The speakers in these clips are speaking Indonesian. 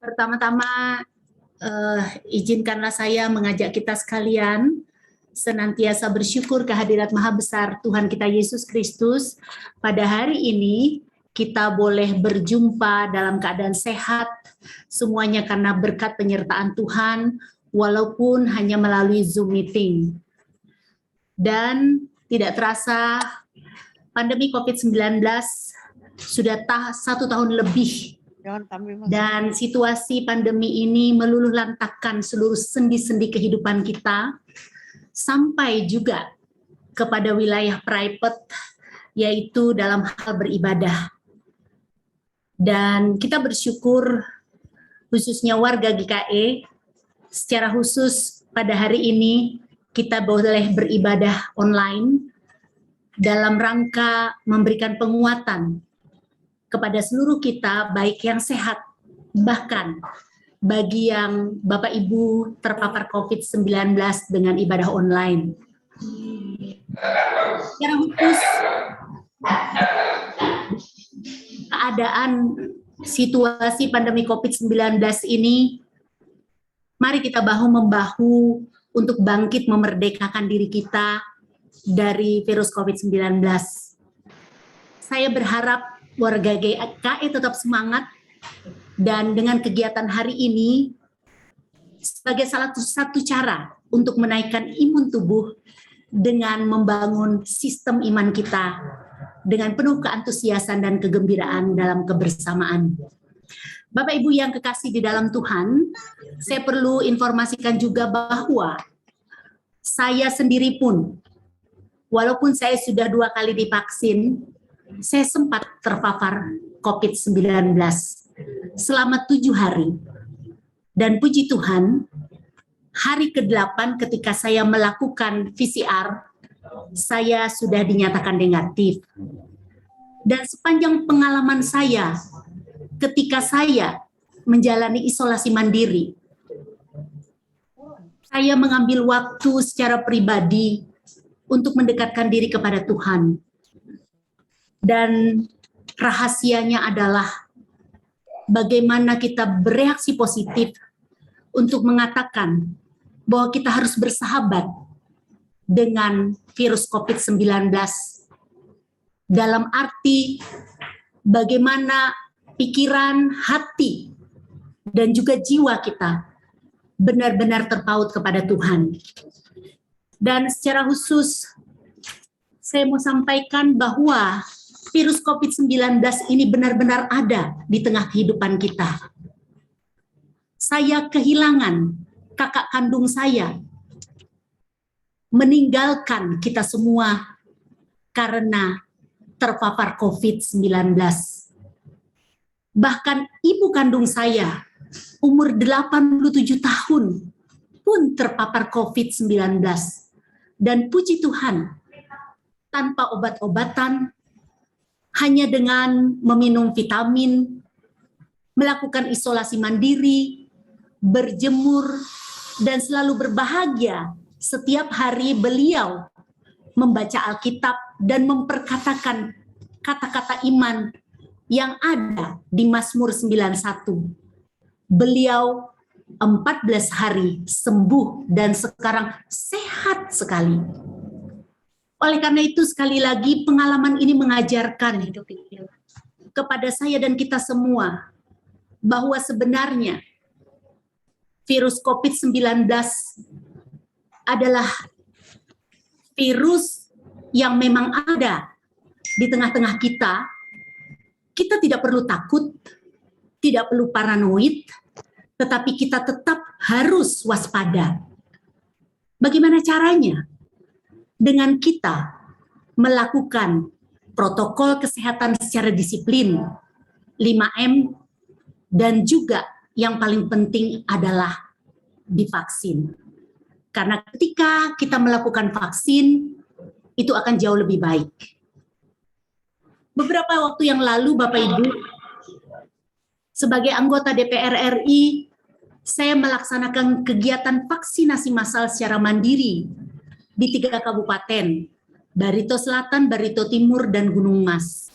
Pertama-tama izinkanlah saya mengajak kita sekalian senantiasa bersyukur kehadirat Maha Besar Tuhan kita Yesus Kristus. Pada hari ini kita boleh berjumpa dalam keadaan sehat, semuanya karena berkat penyertaan Tuhan, walaupun hanya melalui Zoom meeting. Dan tidak terasa pandemi COVID-19 sudah 1 tahun lebih. Dan situasi pandemi ini meluluh lantakkan seluruh sendi-sendi kehidupan kita, sampai juga kepada wilayah private, yaitu dalam hal beribadah. Dan kita bersyukur, khususnya warga GKE, secara khusus pada hari ini kita boleh beribadah online dalam rangka memberikan penguatan kepada seluruh kita, baik yang sehat, bahkan bagi yang Bapak Ibu terpapar COVID-19 dengan ibadah online. Secara khusus, keadaan situasi pandemi COVID-19 ini, mari kita bahu-membahu untuk bangkit memerdekakan diri kita dari virus COVID-19. Saya berharap warga GKE tetap semangat, dan dengan kegiatan hari ini sebagai salah satu cara untuk menaikkan imun tubuh dengan membangun sistem iman kita dengan penuh keantusiasan dan kegembiraan dalam kebersamaan. Bapak Ibu yang kekasih di dalam Tuhan, saya perlu informasikan juga bahwa saya sendiri pun, walaupun saya sudah 2 kali divaksin, saya sempat terpapar COVID-19 selama 7 hari. Dan puji Tuhan, hari ke-8 ketika saya melakukan PCR, saya sudah dinyatakan negatif. Dan sepanjang pengalaman saya, ketika saya menjalani isolasi mandiri, saya mengambil waktu secara pribadi untuk mendekatkan diri kepada Tuhan. Dan rahasianya adalah bagaimana kita bereaksi positif untuk mengatakan bahwa kita harus bersahabat dengan virus COVID-19 dalam arti bagaimana pikiran, hati, dan juga jiwa kita benar-benar terpaut kepada Tuhan. Dan secara khusus saya mau sampaikan bahwa virus COVID-19 ini benar-benar ada di tengah kehidupan kita. Saya kehilangan kakak kandung saya, meninggalkan kita semua karena terpapar COVID-19. Bahkan ibu kandung saya, umur 87 tahun, pun terpapar COVID-19. Dan puji Tuhan, tanpa obat-obatan, hanya dengan meminum vitamin, melakukan isolasi mandiri, berjemur, dan selalu berbahagia setiap hari beliau membaca Alkitab dan memperkatakan kata-kata iman yang ada di Mazmur 91. Beliau 14 hari sembuh dan sekarang sehat sekali. Oleh karena itu sekali lagi pengalaman ini mengajarkan kepada saya dan kita semua bahwa sebenarnya virus COVID-19 adalah virus yang memang ada di tengah-tengah kita. Kita tidak perlu takut, tidak perlu paranoid, tetapi kita tetap harus waspada. Bagaimana caranya? Dengan kita melakukan protokol kesehatan secara disiplin, 5M, dan juga yang paling penting adalah divaksin. Karena ketika kita melakukan vaksin, itu akan jauh lebih baik. Beberapa waktu yang lalu, Bapak Ibu, sebagai anggota DPR RI, saya melaksanakan kegiatan vaksinasi massal secara mandiri di 3 kabupaten, Barito Selatan, Barito Timur, dan Gunung Mas,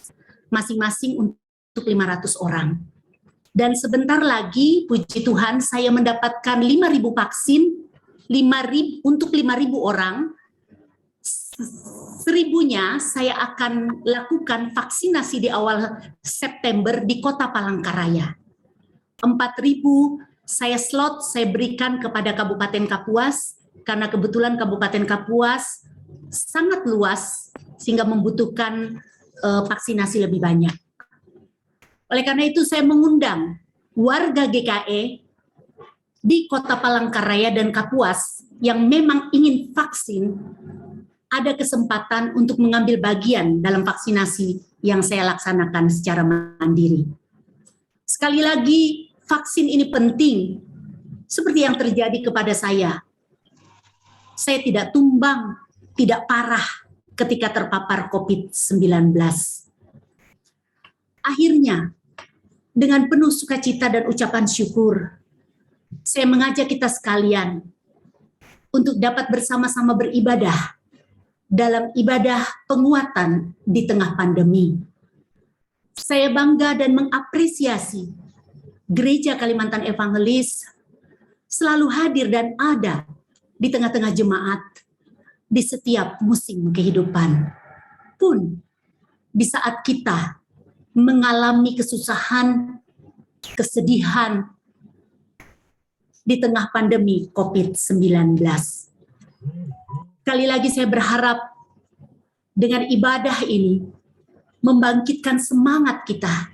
masing-masing untuk 500 orang. Dan sebentar lagi, puji Tuhan, saya mendapatkan 5.000 vaksin, 5.000 untuk 5.000 orang. 1.000-nya saya akan lakukan vaksinasi di awal September di Kota Palangkaraya. 4.000 saya berikan kepada Kabupaten Kapuas, karena kebetulan Kabupaten Kapuas sangat luas sehingga membutuhkan vaksinasi lebih banyak. Oleh karena itu saya mengundang warga GKE di Kota Palangkaraya dan Kapuas yang memang ingin vaksin, ada kesempatan untuk mengambil bagian dalam vaksinasi yang saya laksanakan secara mandiri. Sekali lagi, vaksin ini penting, seperti yang terjadi kepada saya. Saya tidak tumbang, tidak parah ketika terpapar COVID-19. Akhirnya, dengan penuh sukacita dan ucapan syukur, saya mengajak kita sekalian untuk dapat bersama-sama beribadah dalam ibadah penguatan di tengah pandemi. Saya bangga dan mengapresiasi Gereja Kalimantan Evangelis selalu hadir dan ada di tengah-tengah jemaat di setiap musim kehidupan. Pun di saat kita mengalami kesusahan, kesedihan di tengah pandemi COVID-19. Sekali lagi saya berharap dengan ibadah ini membangkitkan semangat kita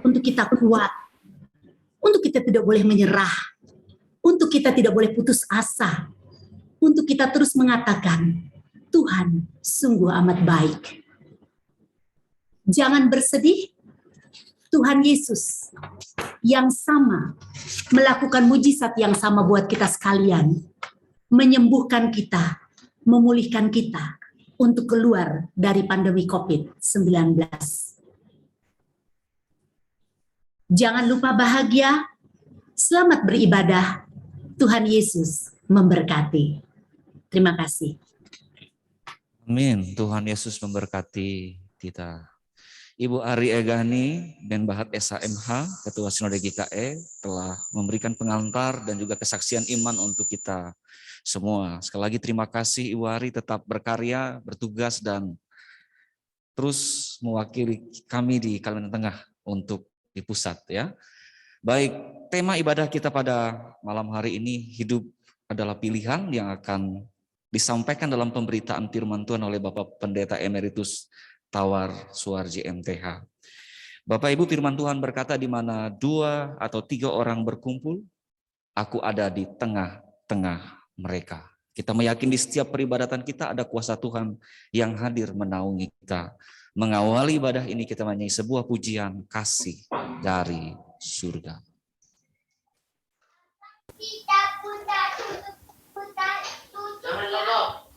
untuk kita kuat, untuk kita tidak boleh menyerah, untuk kita tidak boleh putus asa, untuk kita terus mengatakan, Tuhan sungguh amat baik. Jangan bersedih, Tuhan Yesus yang sama melakukan mujizat yang sama buat kita sekalian, menyembuhkan kita, memulihkan kita untuk keluar dari pandemi COVID-19. Jangan lupa bahagia, selamat beribadah, Tuhan Yesus memberkati. Terima kasih. Amin, Tuhan Yesus memberkati kita. Ibu Ari Egani, Menbahat SHMH, Ketua Sinode GKE, telah memberikan pengantar dan juga kesaksian iman untuk kita semua. Sekali lagi terima kasih Ibu Ari, tetap berkarya, bertugas, dan terus mewakili kami di Kalimantan Tengah untuk di pusat ya. Baik, tema ibadah kita pada malam hari ini, hidup adalah pilihan, yang akan disampaikan dalam pemberitaan firman Tuhan oleh Bapak Pendeta Emeritus Tawar Suwarji MTH. Bapak Ibu, firman Tuhan berkata, di mana 2 atau 3 orang berkumpul, aku ada di tengah-tengah mereka. Kita meyakini di setiap peribadatan kita ada kuasa Tuhan yang hadir menaungi kita. Mengawali ibadah ini kita menyanyi sebuah pujian kasih dari surga. Kita putar, tutup. Jangan lolok.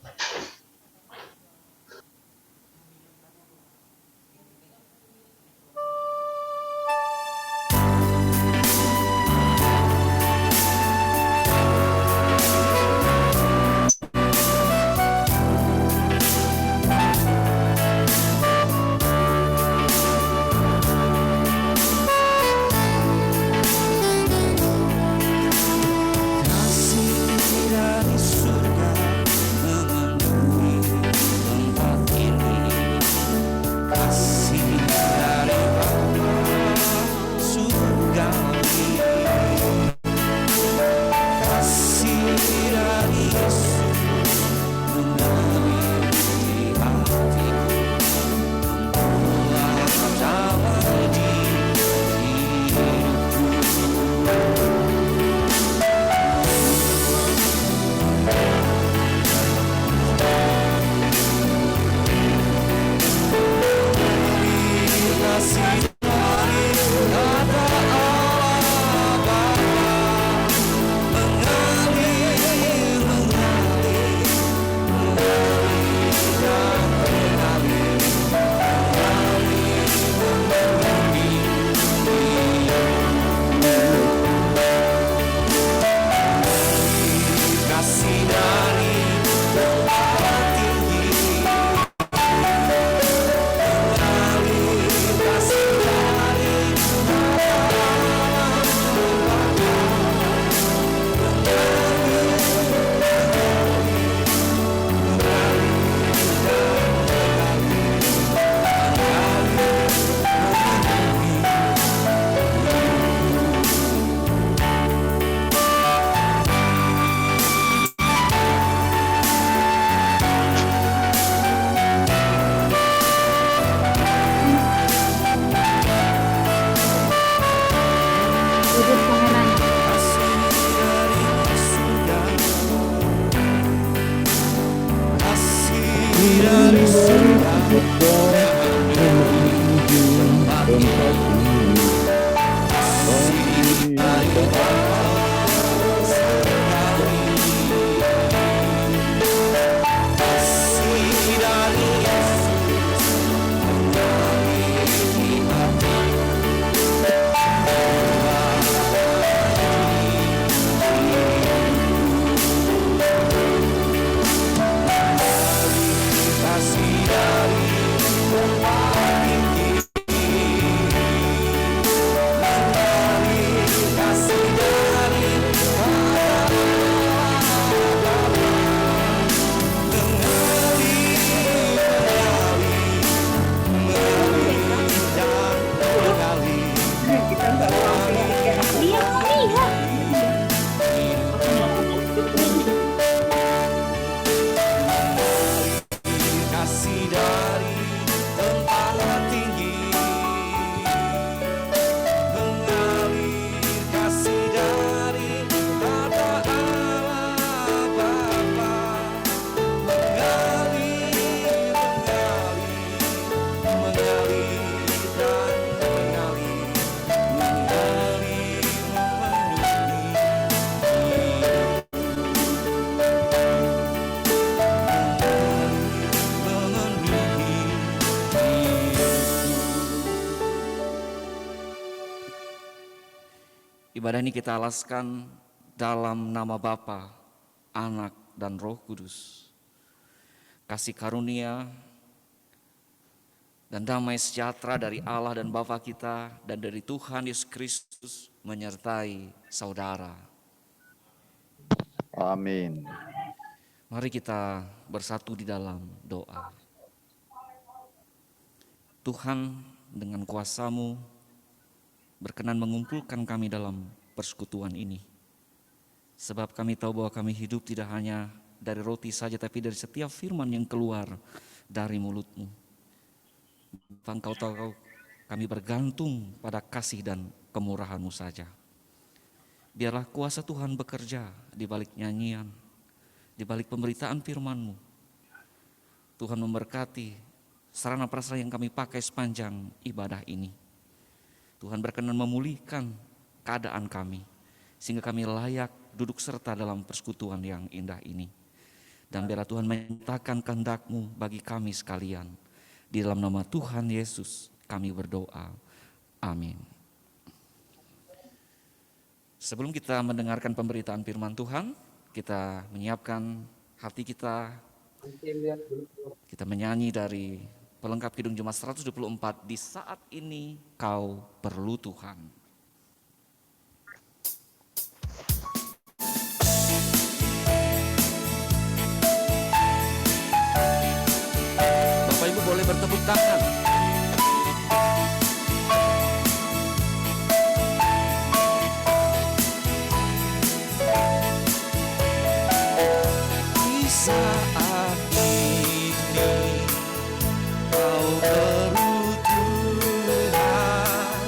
Ibadah ini kita alaskan dalam nama Bapa, Anak, dan Roh Kudus. Kasih karunia dan damai sejahtera dari Allah dan Bapa kita dan dari Tuhan Yesus Kristus menyertai saudara. Amin. Mari kita bersatu di dalam doa. Tuhan, dengan kuasa-Mu berkenan mengumpulkan kami dalam persekutuan ini. Sebab kami tahu bahwa kami hidup tidak hanya dari roti saja, tapi dari setiap firman yang keluar dari mulut-Mu. Engkau tahu kami bergantung pada kasih dan kemurahan-Mu saja. Biarlah kuasa Tuhan bekerja di balik nyanyian, di balik pemberitaan firman-Mu. Tuhan memberkati sarana prasarana yang kami pakai sepanjang ibadah ini. Tuhan berkenan memulihkan keadaan kami, sehingga kami layak duduk serta dalam persekutuan yang indah ini. Dan biarlah Tuhan menyatakan kehendak-Mu bagi kami sekalian. Di dalam nama Tuhan Yesus kami berdoa. Amin. Sebelum kita mendengarkan pemberitaan firman Tuhan, kita menyiapkan hati kita. Kita menyanyi dari pelengkap Kidung Jemaat 124, di saat ini kau perlu Tuhan. Bapak Ibu boleh bertepuk tangan. Di saat ini kau perlu Tuhan,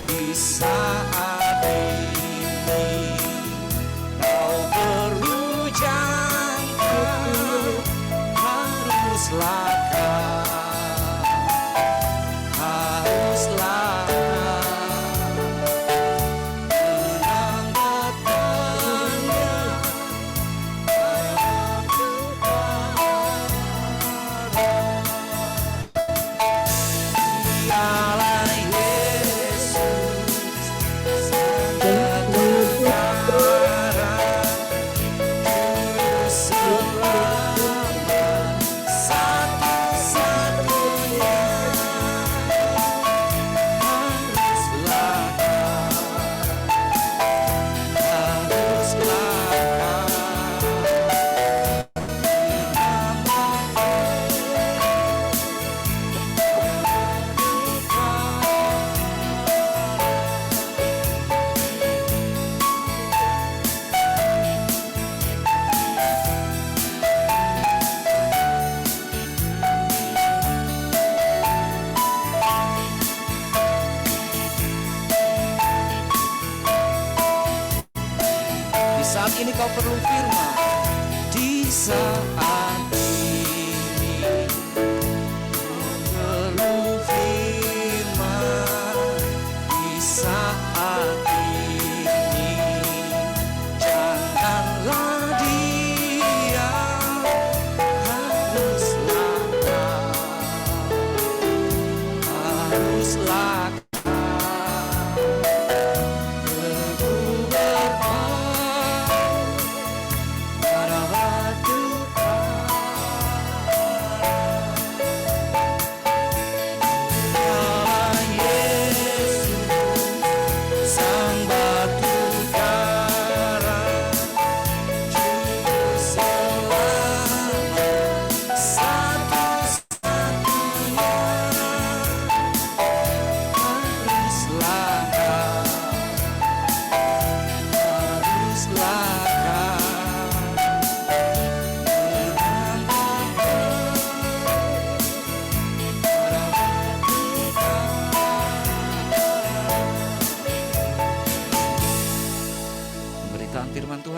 di saat ini kau perlu jangan, harus lakar, harus lakar, tenang datangnya Dialah Yesus, sangat utara, juru selamat satu-satunya, harus lakar, harus lakar. Di saat ini kau perlu firman. Di saat ini kau perlu firman.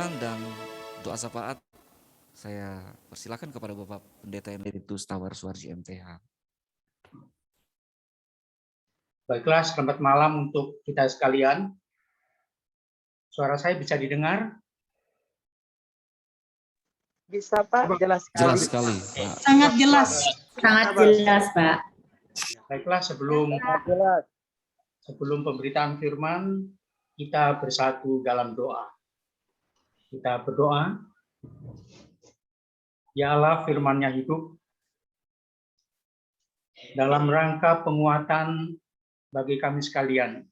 sambutan dan doa syafaat, saya persilakan kepada Bapak Pendeta Emeritus Tawar Suarji MTH. Baiklah, selamat malam untuk kita sekalian. Suara saya bisa didengar? Bisa Pak, jelas sekali. Jelas sekali, Pak. Sangat jelas. Sangat jelas, Pak. Baiklah, sebelum pemberitaan firman, kita bersatu dalam doa. Kita berdoa. Ya Allah, firman-Nya hidup. Dalam rangka penguatan bagi kami sekalian,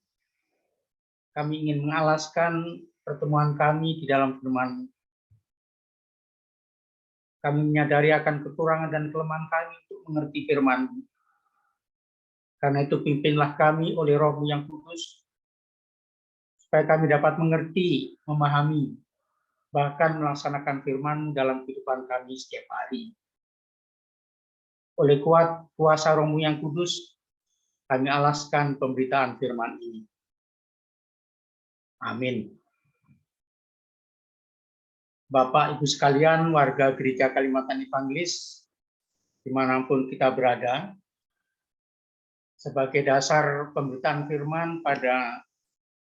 kami ingin mengalaskan pertemuan kami di dalam firman. Kami menyadari akan kekurangan dan kelemahan kami untuk mengerti firman. Karena itu pimpinlah kami oleh Roh-Mu yang kudus, supaya kami dapat mengerti, memahami, bahkan melaksanakan firman dalam kehidupan kami setiap hari. Oleh kuasa Roh-Mu yang kudus, kami alaskan pemberitaan firman ini. Amin. Bapak, Ibu sekalian, warga Gereja Kalimantan Evangelis, dimanapun kita berada, sebagai dasar pemberitaan firman pada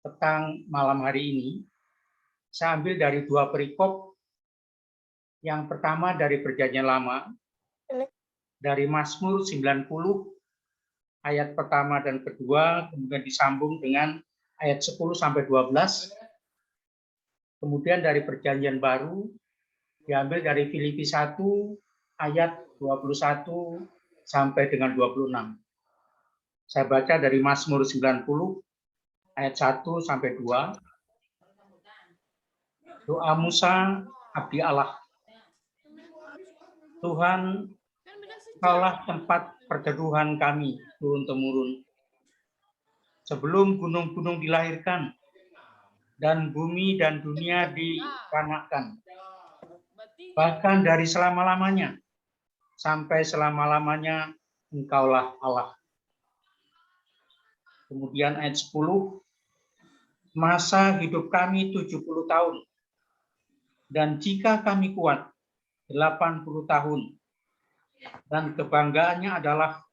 petang malam hari ini, saya ambil dari 2 perikop. Yang pertama dari Perjanjian Lama, dari Mazmur 90, ayat pertama dan kedua, kemudian disambung dengan ayat 10-12. Kemudian dari Perjanjian Baru, diambil dari Filipi 1, ayat 21 sampai dengan 26. Saya baca dari Mazmur 90, ayat 1-2. Doa Musa, abdi Allah. Tuhan, Engkaulah tempat perteduhan kami turun-temurun. Sebelum gunung-gunung dilahirkan, dan bumi dan dunia diciptakan. Bahkan dari selama-lamanya, sampai selama-lamanya, Engkaulah Allah. Kemudian ayat 10, masa hidup kami 70 tahun, dan jika kami kuat, 80 tahun, dan kebanggaannya adalah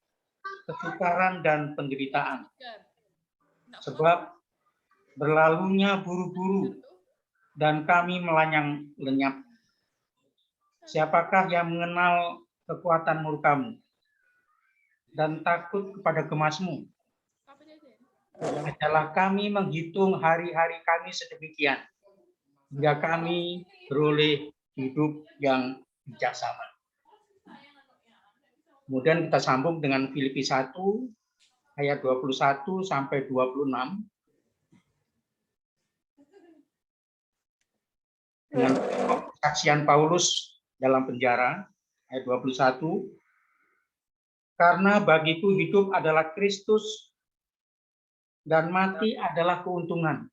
kesukaran dan penderitaan. Sebab berlalunya buru-buru, dan kami melanyang lenyap. Siapakah yang mengenal kekuatan murka-Mu dan takut kepada gemas-Mu? Adalah kami menghitung hari-hari kami sedemikian, hingga kami beroleh hidup yang bijaksana. Kemudian kita sambung dengan Filipi 1, ayat 21 sampai 26. Dengan kesaksian Paulus dalam penjara, ayat 21. Karena bagiku hidup adalah Kristus, dan mati adalah keuntungan.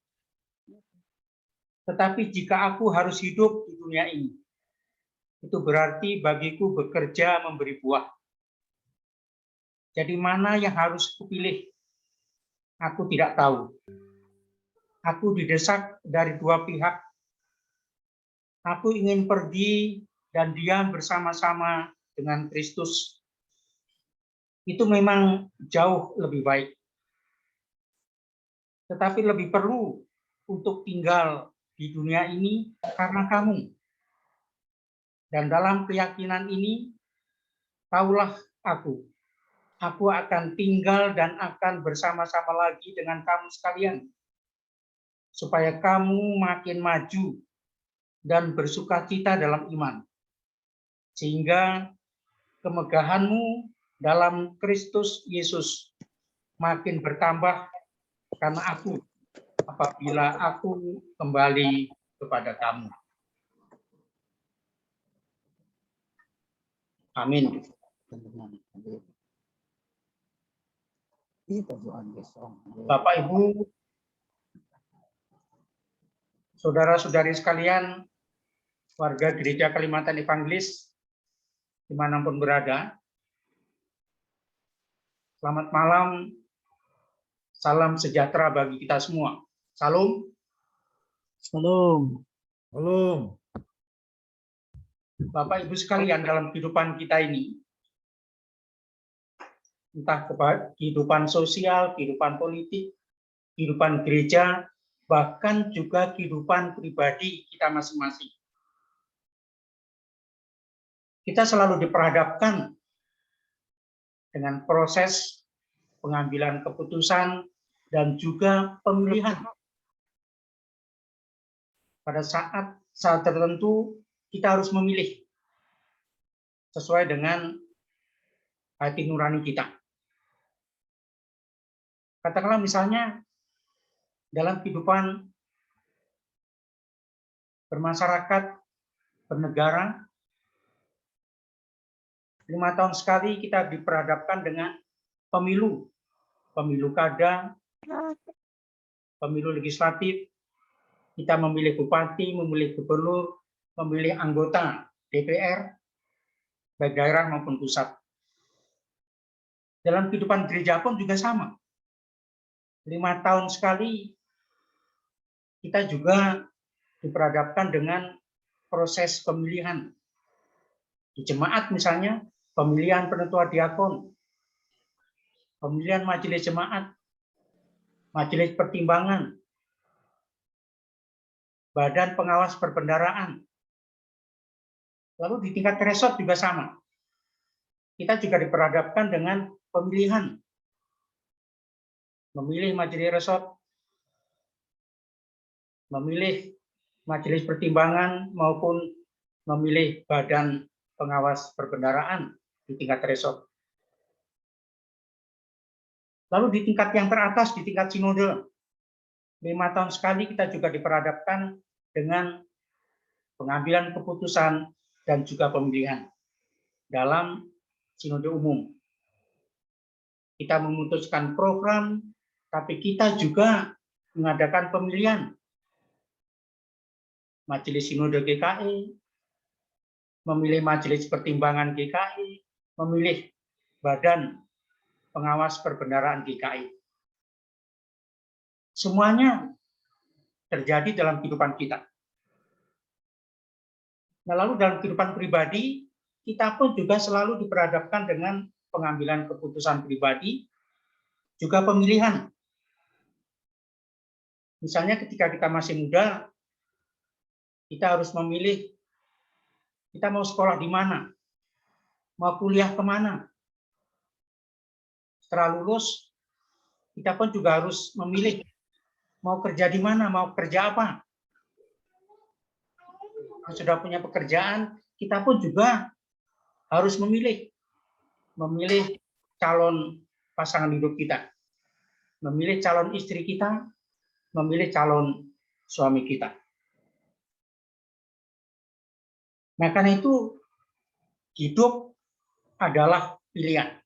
Tetapi jika aku harus hidup di dunia ini, itu berarti bagiku bekerja memberi buah. Jadi mana yang harus kupilih? Aku tidak tahu. Aku didesak dari 2 pihak. Aku ingin pergi dan diam bersama-sama dengan Kristus. Itu memang jauh lebih baik. Tetapi lebih perlu untuk tinggal di dunia ini karena kamu. Dan dalam keyakinan ini, taulah aku akan tinggal dan akan bersama-sama lagi dengan kamu sekalian, supaya kamu makin maju dan bersukacita dalam iman, sehingga kemegahanmu dalam Kristus Yesus makin bertambah karena aku, apabila aku kembali kepada kamu. Amin. Bapak, Ibu, saudara-saudari sekalian, warga Gereja Kalimantan Evangelis, dimanapun berada, selamat malam, salam sejahtera bagi kita semua. Salam. Salam. Belum. Bapak Ibu sekalian, dalam kehidupan kita ini, entah kehidupan sosial, kehidupan politik, kehidupan gereja, bahkan juga kehidupan pribadi kita masing-masing. Kita selalu diperhadapkan dengan proses pengambilan keputusan dan juga pemilihan. Pada saat tertentu kita harus memilih sesuai dengan hati nurani kita. Katakanlah misalnya dalam kehidupan bermasyarakat, bernegara, 5 tahun sekali kita diperhadapkan dengan pemilu kada, pemilu legislatif, kita memilih bupati, memilih gubernur, memilih anggota DPR, baik daerah maupun pusat. Dalam kehidupan gereja pun juga sama. 5 tahun sekali kita juga diperhadapkan dengan proses pemilihan. Di jemaat misalnya, pemilihan penetua diakon, pemilihan majelis jemaat, majelis pertimbangan, badan pengawas perbendaharaan. Lalu di tingkat resort juga sama. Kita juga diperhadapkan dengan pemilihan. Memilih majelis resort, memilih majelis pertimbangan, maupun memilih badan pengawas perbendaharaan di tingkat resort. Lalu di tingkat yang teratas, di tingkat sinode, 5 tahun sekali kita juga diperhadapkan dengan pengambilan keputusan dan juga pemilihan dalam sinode umum. Kita memutuskan program, tapi kita juga mengadakan pemilihan majelis sinode GKI, memilih majelis pertimbangan GKI, memilih badan pengawas perbendaharaan GKI. Semuanya terjadi dalam kehidupan kita. Nah, lalu dalam kehidupan pribadi, kita pun juga selalu diperhadapkan dengan pengambilan keputusan pribadi, juga pemilihan. Misalnya ketika kita masih muda, kita harus memilih kita mau sekolah di mana, mau kuliah kemana. Setelah lulus, kita pun juga harus memilih mau kerja di mana, mau kerja apa. Kalau sudah punya pekerjaan, kita pun juga harus memilih calon pasangan hidup kita, memilih calon istri kita, memilih calon suami kita. Nah, karena itu hidup adalah pilihan.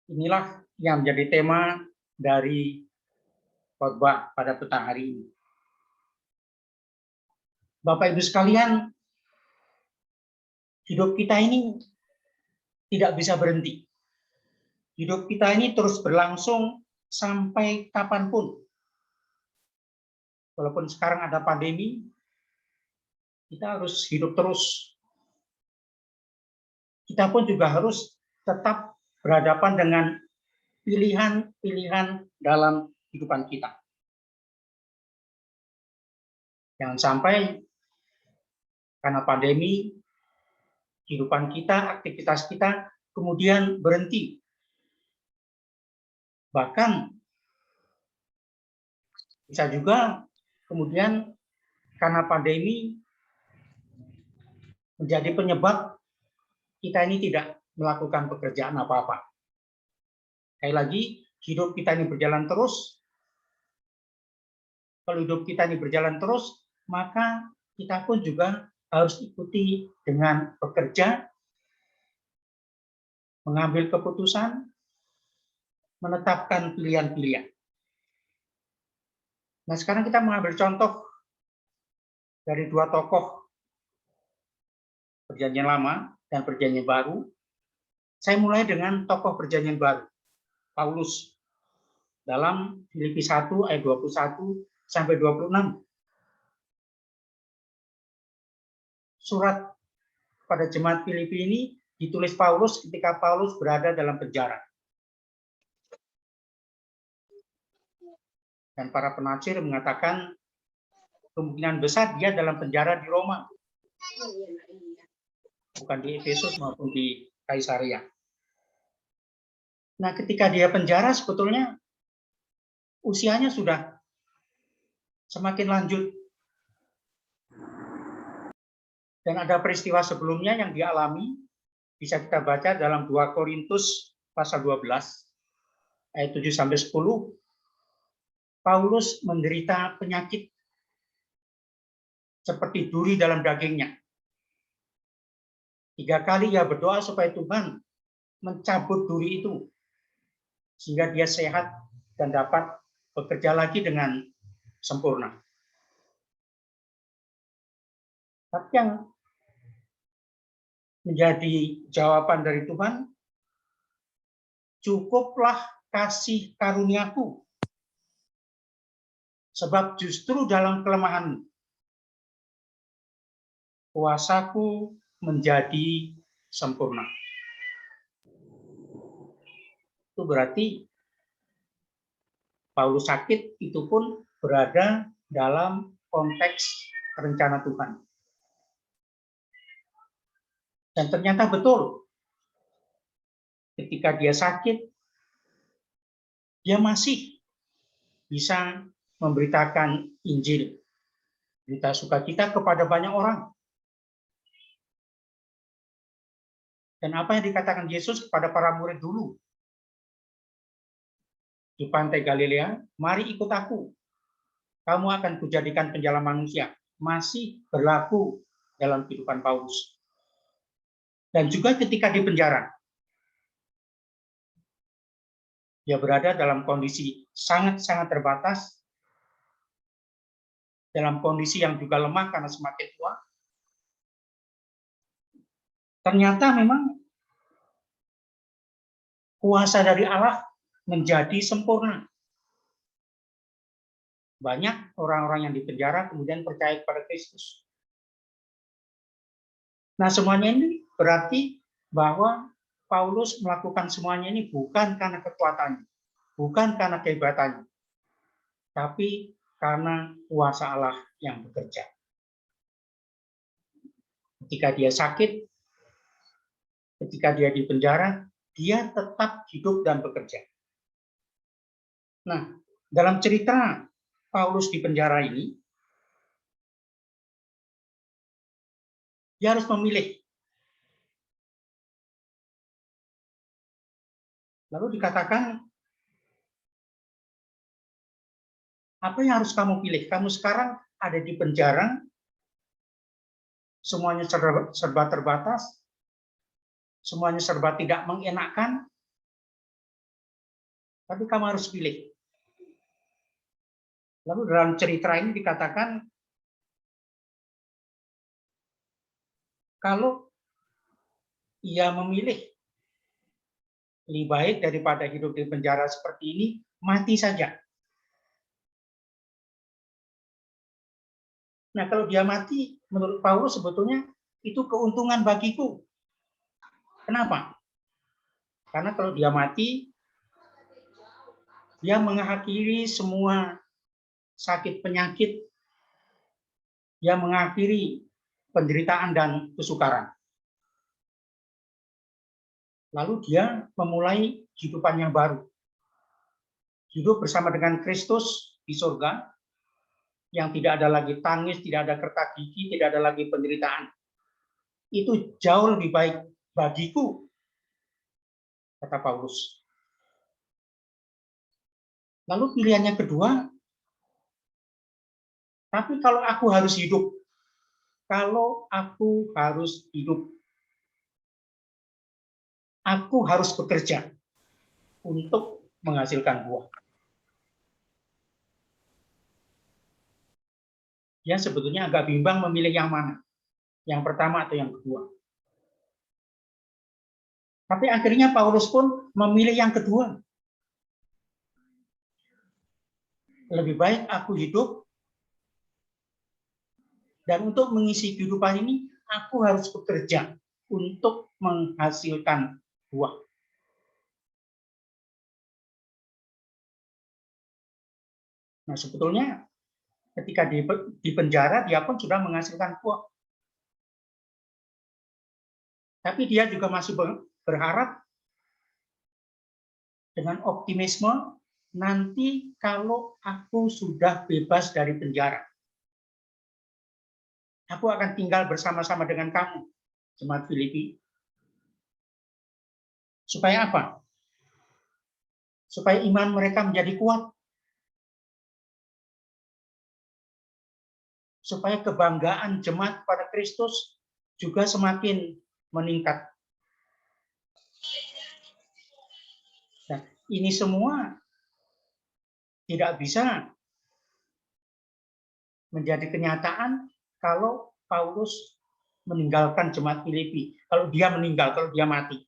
Inilah yang menjadi tema dari khotbah pada petang hari ini. Bapak Ibu sekalian, hidup kita ini tidak bisa berhenti. Hidup kita ini terus berlangsung sampai kapanpun. Walaupun sekarang ada pandemi, kita harus hidup terus. Kita pun juga harus tetap berhadapan dengan pilihan-pilihan dalam kehidupan kita. Jangan sampai karena pandemi, kehidupan kita, aktivitas kita kemudian berhenti. Bahkan bisa juga kemudian karena pandemi menjadi penyebab kita ini tidak melakukan pekerjaan apa-apa. Sekali lagi, hidup kita ini berjalan terus. Kalau hidup kita ini berjalan terus, maka kita pun juga harus ikuti dengan bekerja, mengambil keputusan, menetapkan pilihan-pilihan. Nah, sekarang kita mengambil contoh dari 2 tokoh Perjanjian Lama dan Perjanjian Baru. Saya mulai dengan tokoh Perjanjian Baru, Paulus, dalam Filipi 1 ayat 21 sampai 26. surat pada jemaat Filipi ini ditulis Paulus ketika Paulus berada dalam penjara. Dan para penafsir mengatakan kemungkinan besar dia dalam penjara di Roma. Bukan di Efesus maupun di Kaisaria. Nah, ketika dia penjara sebetulnya usianya sudah semakin lanjut. Dan ada peristiwa sebelumnya yang dialami, bisa kita baca dalam 2 Korintus pasal 12, ayat 7-10, Paulus menderita penyakit seperti duri dalam dagingnya. 3 kali ia berdoa supaya Tuhan mencabut duri itu, sehingga dia sehat dan dapat bekerja lagi dengan sempurna. Tapi yang menjadi jawaban dari Tuhan, cukuplah kasih karuniaku, sebab justru dalam kelemahanmu, kuasaku menjadi sempurna. Itu berarti Paulus sakit itu pun berada dalam konteks rencana Tuhan. Dan ternyata betul, ketika dia sakit, dia masih bisa memberitakan Injil, berita sukacita kepada banyak orang. Dan apa yang dikatakan Yesus kepada para murid dulu di pantai Galilea, mari ikut aku, kamu akan kujadikan penjala manusia, masih berlaku dalam kehidupan Paulus. Dan juga ketika di penjara, dia berada dalam kondisi sangat-sangat terbatas, dalam kondisi yang juga lemah karena semakin tua. Ternyata memang kuasa dari Allah menjadi sempurna. Banyak orang-orang yang di penjara kemudian percaya kepada Kristus. Nah, semuanya ini berarti bahwa Paulus melakukan semuanya ini bukan karena kekuatannya, bukan karena kehebatannya, tapi karena kuasa Allah yang bekerja. Ketika dia sakit, ketika dia di penjara, dia tetap hidup dan bekerja. Nah, dalam cerita Paulus di penjara ini, dia harus memilih. Lalu dikatakan, apa yang harus kamu pilih? Kamu sekarang ada di penjara, semuanya serba terbatas, semuanya serba tidak mengenakan, tapi kamu harus pilih. Lalu dalam cerita ini dikatakan, kalau ia memilih lebih baik daripada hidup di penjara seperti ini, mati saja. Nah, kalau dia mati, menurut Paulus sebetulnya itu keuntungan bagiku. Kenapa? Karena kalau dia mati, dia mengakhiri semua sakit penyakit, dia mengakhiri penderitaan dan kesukaran. Lalu dia memulai kehidupan yang baru. Hidup bersama dengan Kristus di surga, yang tidak ada lagi tangis, tidak ada kertak gigi, tidak ada lagi penderitaan. Itu jauh lebih baik bagiku, kata Paulus. Lalu pilihannya kedua, tapi kalau aku harus hidup, aku harus bekerja untuk menghasilkan buah. Dia sebetulnya agak bimbang memilih yang mana, yang pertama atau yang kedua. Tapi akhirnya Paulus pun memilih yang kedua. Lebih baik aku hidup, dan untuk mengisi kehidupan ini, aku harus bekerja untuk menghasilkan buah. Nah, sebetulnya ketika di penjara, dia pun sudah menghasilkan buah. Tapi dia juga masih berharap dengan optimisme, nanti kalau aku sudah bebas dari penjara, aku akan tinggal bersama-sama dengan kamu, jemaat Filipi. Supaya apa? Supaya iman mereka menjadi kuat. Supaya kebanggaan jemaat pada Kristus juga semakin meningkat. Nah, ini semua tidak bisa menjadi kenyataan kalau Paulus meninggalkan jemaat Filipi. Kalau dia meninggal, kalau dia mati.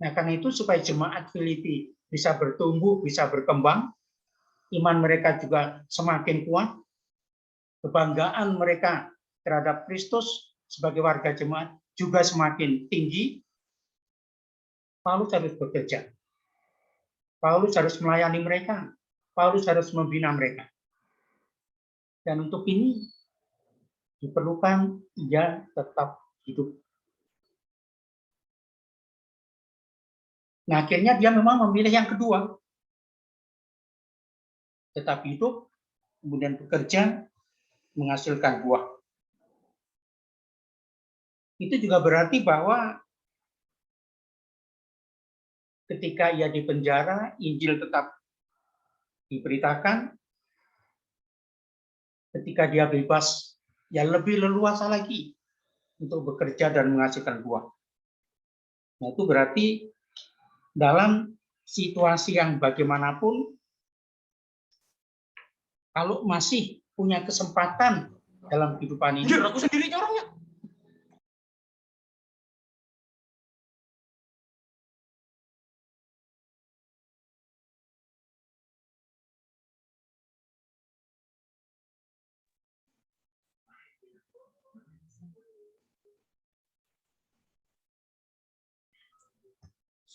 Nah, karena itu supaya jemaat Filipi bisa bertumbuh, bisa berkembang, iman mereka juga semakin kuat, kebanggaan mereka terhadap Kristus sebagai warga jemaat juga semakin tinggi, Paulus harus bekerja. Paulus harus melayani mereka. Paulus harus membina mereka. Dan untuk ini diperlukan ia tetap hidup. Nah, akhirnya dia memang memilih yang kedua. Tetap hidup, kemudian bekerja, menghasilkan buah. Itu juga berarti bahwa ketika ia di penjara, Injil tetap diberitakan. Ketika dia bebas, ya lebih leluasa lagi untuk bekerja dan menghasilkan buah. Nah, itu berarti dalam situasi yang bagaimanapun, kalau masih punya kesempatan dalam kehidupan ini, Aku sendirinya orangnya.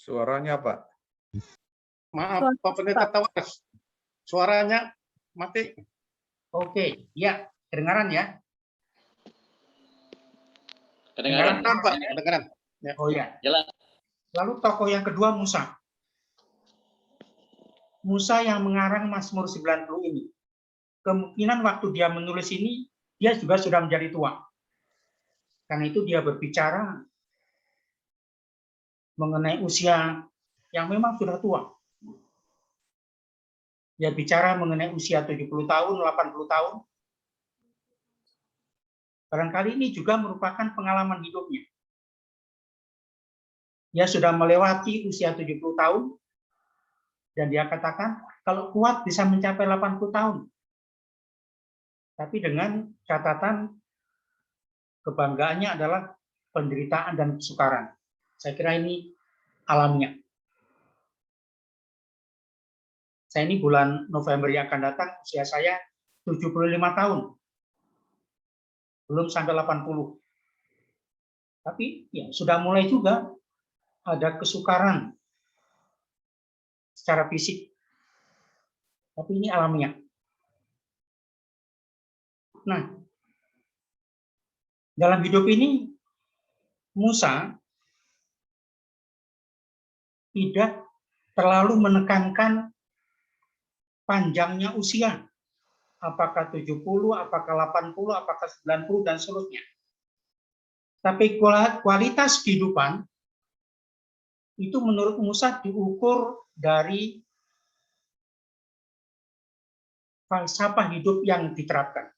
Suaranya, Pak. maaf, Pak Pendeta Tawas, suaranya mati. Oke, ya, kedengaran ya? Kedengaran. Pak, kedengaran. Ya. Oh ya. Jelas. Lalu tokoh yang kedua Musa. Musa yang mengarang Mazmur 90 ini. Kemungkinan waktu dia menulis ini, dia juga sudah menjadi tua. Karena itu dia berbicara mengenai usia yang memang sudah tua. Dia bicara mengenai usia 70 tahun, 80 tahun. Barangkali ini juga merupakan pengalaman hidupnya. Dia sudah melewati usia 70 tahun, dan dia katakan, kalau kuat bisa mencapai 80 tahun. Tapi dengan catatan, kebanggaannya adalah penderitaan dan kesukaran. Saya kira ini alamiah. Saya ini bulan November yang akan datang, usia saya 75 tahun. Belum sampai 80. Tapi ya sudah mulai juga ada kesukaran secara fisik. Tapi ini alamiah. Nah, dalam hidup ini, Musa tidak terlalu menekankan panjangnya usia. Apakah 70, apakah 80, apakah 90, dan seterusnya. Tapi kualitas kehidupan itu menurut Musa diukur dari falsafah hidup yang diterapkan.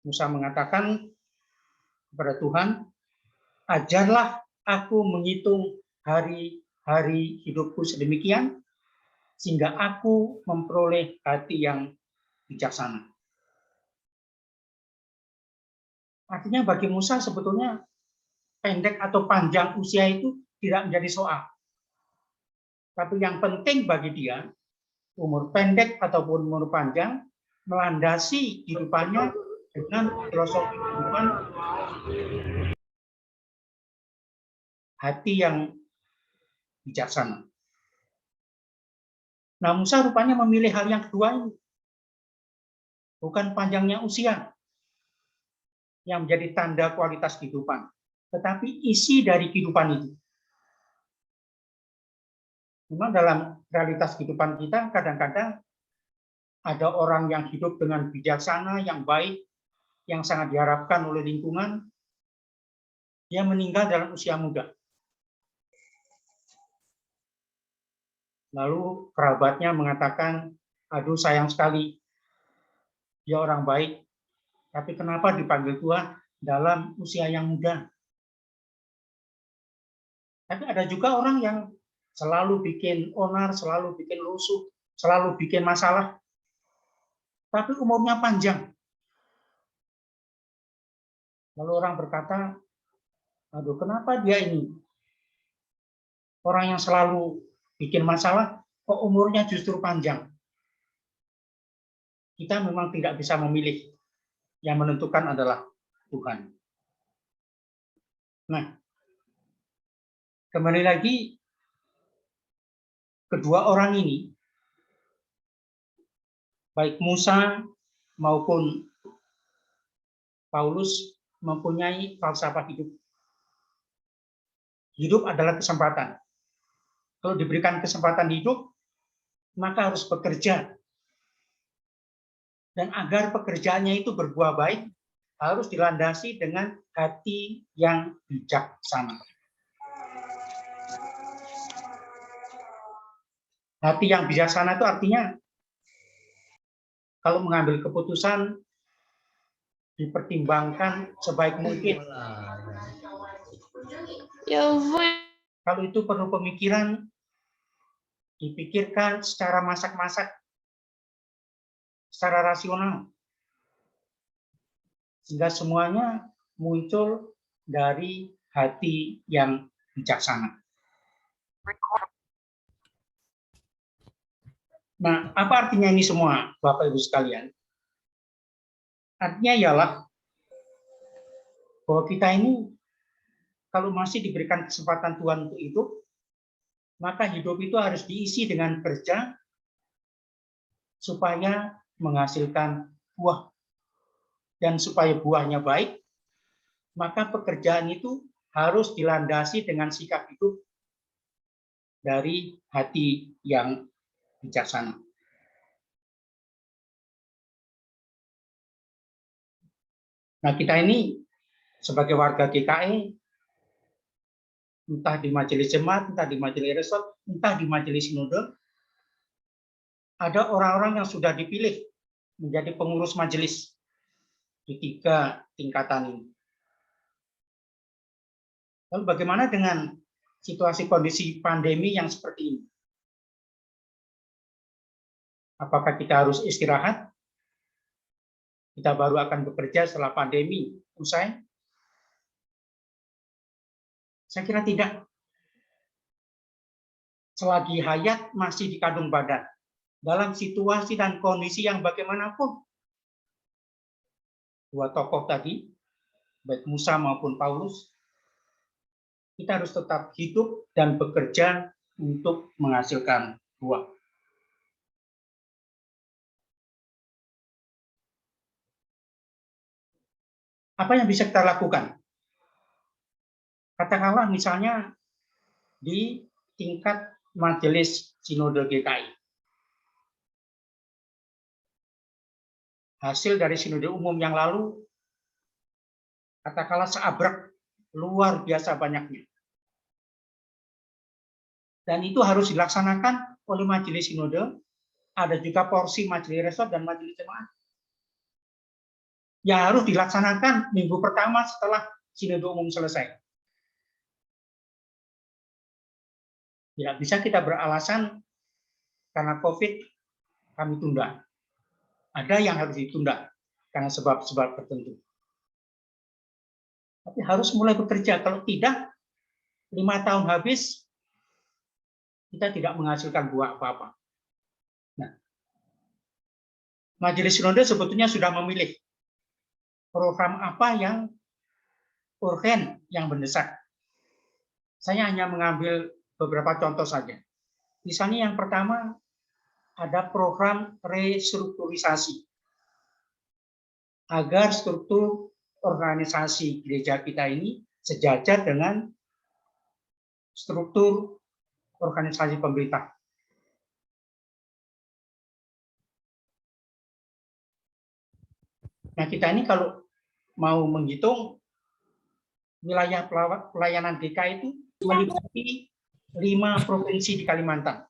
Musa mengatakan kepada Tuhan, ajarlah aku menghitung hari-hari hidupku sedemikian, sehingga aku memperoleh hati yang bijaksana. Artinya bagi Musa sebetulnya pendek atau panjang usia itu tidak menjadi soal. Tapi yang penting bagi dia umur pendek ataupun umur panjang, melandasi kehidupannya dengan filosofi kehidupan hati yang bijaksana. Nah, Musa rupanya memilih hal yang kedua ini. Bukan panjangnya usia yang menjadi tanda kualitas kehidupan, tetapi isi dari kehidupan itu. Memang dalam realitas kehidupan kita kadang-kadang ada orang yang hidup dengan bijaksana, yang baik, yang sangat diharapkan oleh lingkungan, dia meninggal dalam usia muda. Lalu kerabatnya mengatakan, aduh sayang sekali, dia orang baik, tapi kenapa dipanggil tua dalam usia yang muda? Tapi ada juga orang yang selalu bikin onar, selalu bikin rusuh, selalu bikin masalah, tapi umurnya panjang. Lalu orang berkata, aduh kenapa dia ini? Orang yang selalu bikin masalah, kok umurnya justru panjang? Kita memang tidak bisa memilih. Yang menentukan adalah Tuhan. Nah, kembali lagi, kedua orang ini, baik Musa maupun Paulus, mempunyai falsafah hidup. Hidup adalah kesempatan. Kalau diberikan kesempatan hidup, maka harus bekerja. Dan agar pekerjaannya itu berbuah baik, harus dilandasi dengan hati yang bijaksana. Hati yang bijaksana itu artinya kalau mengambil keputusan dipertimbangkan sebaik mungkin. Kalau itu perlu pemikiran, dipikirkan secara masak-masak, secara rasional, sehingga semuanya muncul dari hati yang bijaksana. Nah, apa artinya ini semua, Bapak Ibu sekalian? Artinya ialah bahwa kita ini kalau masih diberikan kesempatan Tuhan untuk hidup, maka hidup itu harus diisi dengan kerja supaya menghasilkan buah. Dan supaya buahnya baik, maka pekerjaan itu harus dilandasi dengan sikap hidup dari hati yang bijaksana. Nah, kita ini sebagai warga GKE, entah di majelis jemaat, entah di majelis resort, entah di majelis sinode, ada orang-orang yang sudah dipilih menjadi pengurus majelis di 3 tingkatan ini. Lalu bagaimana dengan situasi kondisi pandemi yang seperti ini? Apakah kita harus istirahat? Kita baru akan bekerja setelah pandemi usai? Saya kira tidak. Selagi hayat masih di kandung badan, dalam situasi dan kondisi yang bagaimanapun, dua tokoh tadi, baik Musa maupun Paulus, kita harus tetap hidup dan bekerja untuk menghasilkan buah. Apa yang bisa kita lakukan? Katakanlah misalnya di tingkat majelis sinode GKI. Hasil dari sinode umum yang lalu, katakanlah seabrek, luar biasa banyaknya. Dan itu harus dilaksanakan oleh majelis sinode, ada juga porsi majelis resort dan majelis jemaat. Yang harus dilaksanakan minggu pertama setelah sinode umum selesai. Tidak bisa kita beralasan karena COVID kami tunda. Ada yang harus ditunda karena sebab-sebab tertentu. Tapi harus mulai bekerja. Kalau tidak, 5 tahun habis, kita tidak menghasilkan buah apa-apa. Nah, Majelis Sinode sebetulnya sudah memilih program apa yang urgen, yang mendesak. Saya hanya mengambil beberapa contoh saja. Misalnya yang pertama, ada program restrukturisasi agar struktur organisasi gereja kita ini sejajar dengan struktur organisasi pemerintah. Nah, kita ini kalau mau menghitung wilayah pelayanan DKI itu meliputi 5 provinsi di Kalimantan.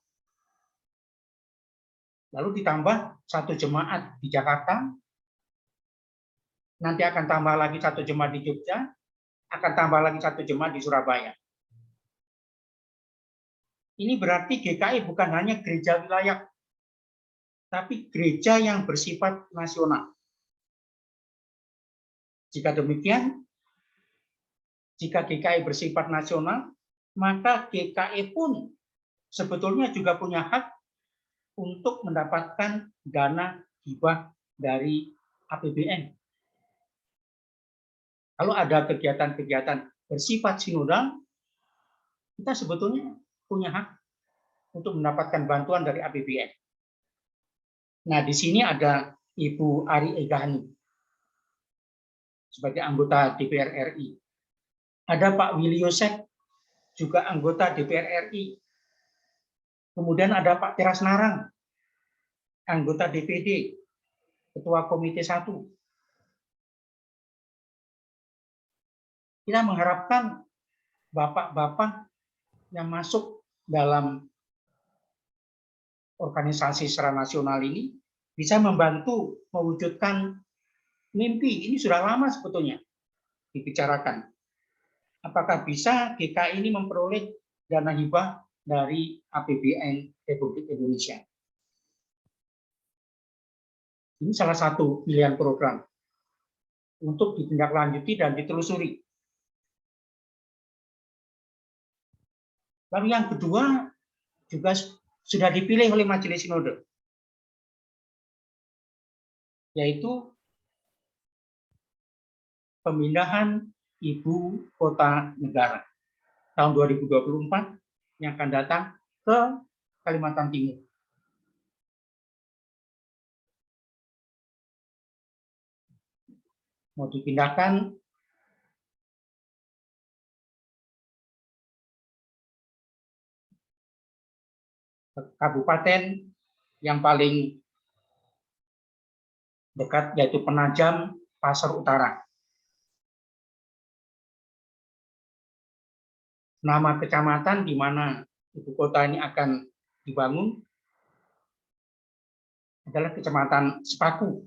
Lalu ditambah 1 jemaat di Jakarta, nanti akan tambah lagi 1 jemaat di Jogja, akan tambah lagi 1 jemaat di Surabaya. Ini berarti GKI bukan hanya gereja wilayah, tapi gereja yang bersifat nasional. Jika demikian, jika GKI bersifat nasional, maka GKI pun sebetulnya juga punya hak untuk mendapatkan dana hibah dari APBN. Kalau ada kegiatan-kegiatan bersifat sinodal, kita sebetulnya punya hak untuk mendapatkan bantuan dari APBN. Nah, di sini ada Ibu Ari Egani sebagai anggota DPR RI. Ada Pak Willy Yosef, juga anggota DPR RI. Kemudian ada Pak Teras Narang, anggota DPD, Ketua Komite 1. Kita mengharapkan bapak-bapak yang masuk dalam organisasi secara nasional ini bisa membantu mewujudkan mimpi. Ini sudah lama sebetulnya dibicarakan. Apakah bisa GKI ini memperoleh dana hibah dari APBN Republik Indonesia? Ini salah satu pilihan program untuk ditindaklanjuti dan ditelusuri. Lalu yang kedua juga sudah dipilih oleh Majelis Sinode, yaitu pemindahan ibu kota negara tahun 2024 yang akan datang ke Kalimantan Timur. Mau dipindahkan ke kabupaten yang paling dekat, yaitu Penajam, Pasar Utara. Nama kecamatan di mana ibu kota ini akan dibangun adalah Kecamatan Sepaku.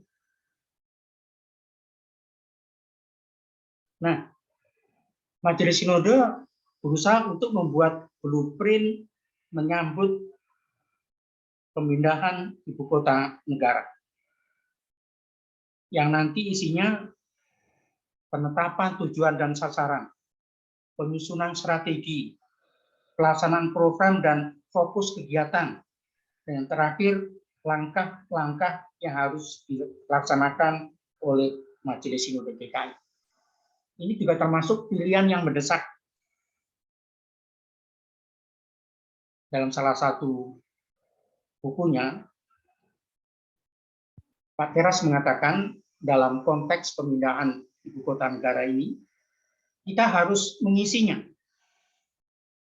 Nah, Majelis Sinode berusaha untuk membuat blueprint menyambut pemindahan ibu kota negara, yang nanti isinya penetapan tujuan dan sasaran, penyusunan strategi, pelaksanaan program dan fokus kegiatan, dan yang terakhir langkah-langkah yang harus dilaksanakan oleh Majelis Sinode GKI. Ini juga termasuk pilihan yang mendesak. Dalam salah satu bukunya, Pak Teras mengatakan dalam konteks pemindahan ibu kota negara ini, kita harus mengisinya.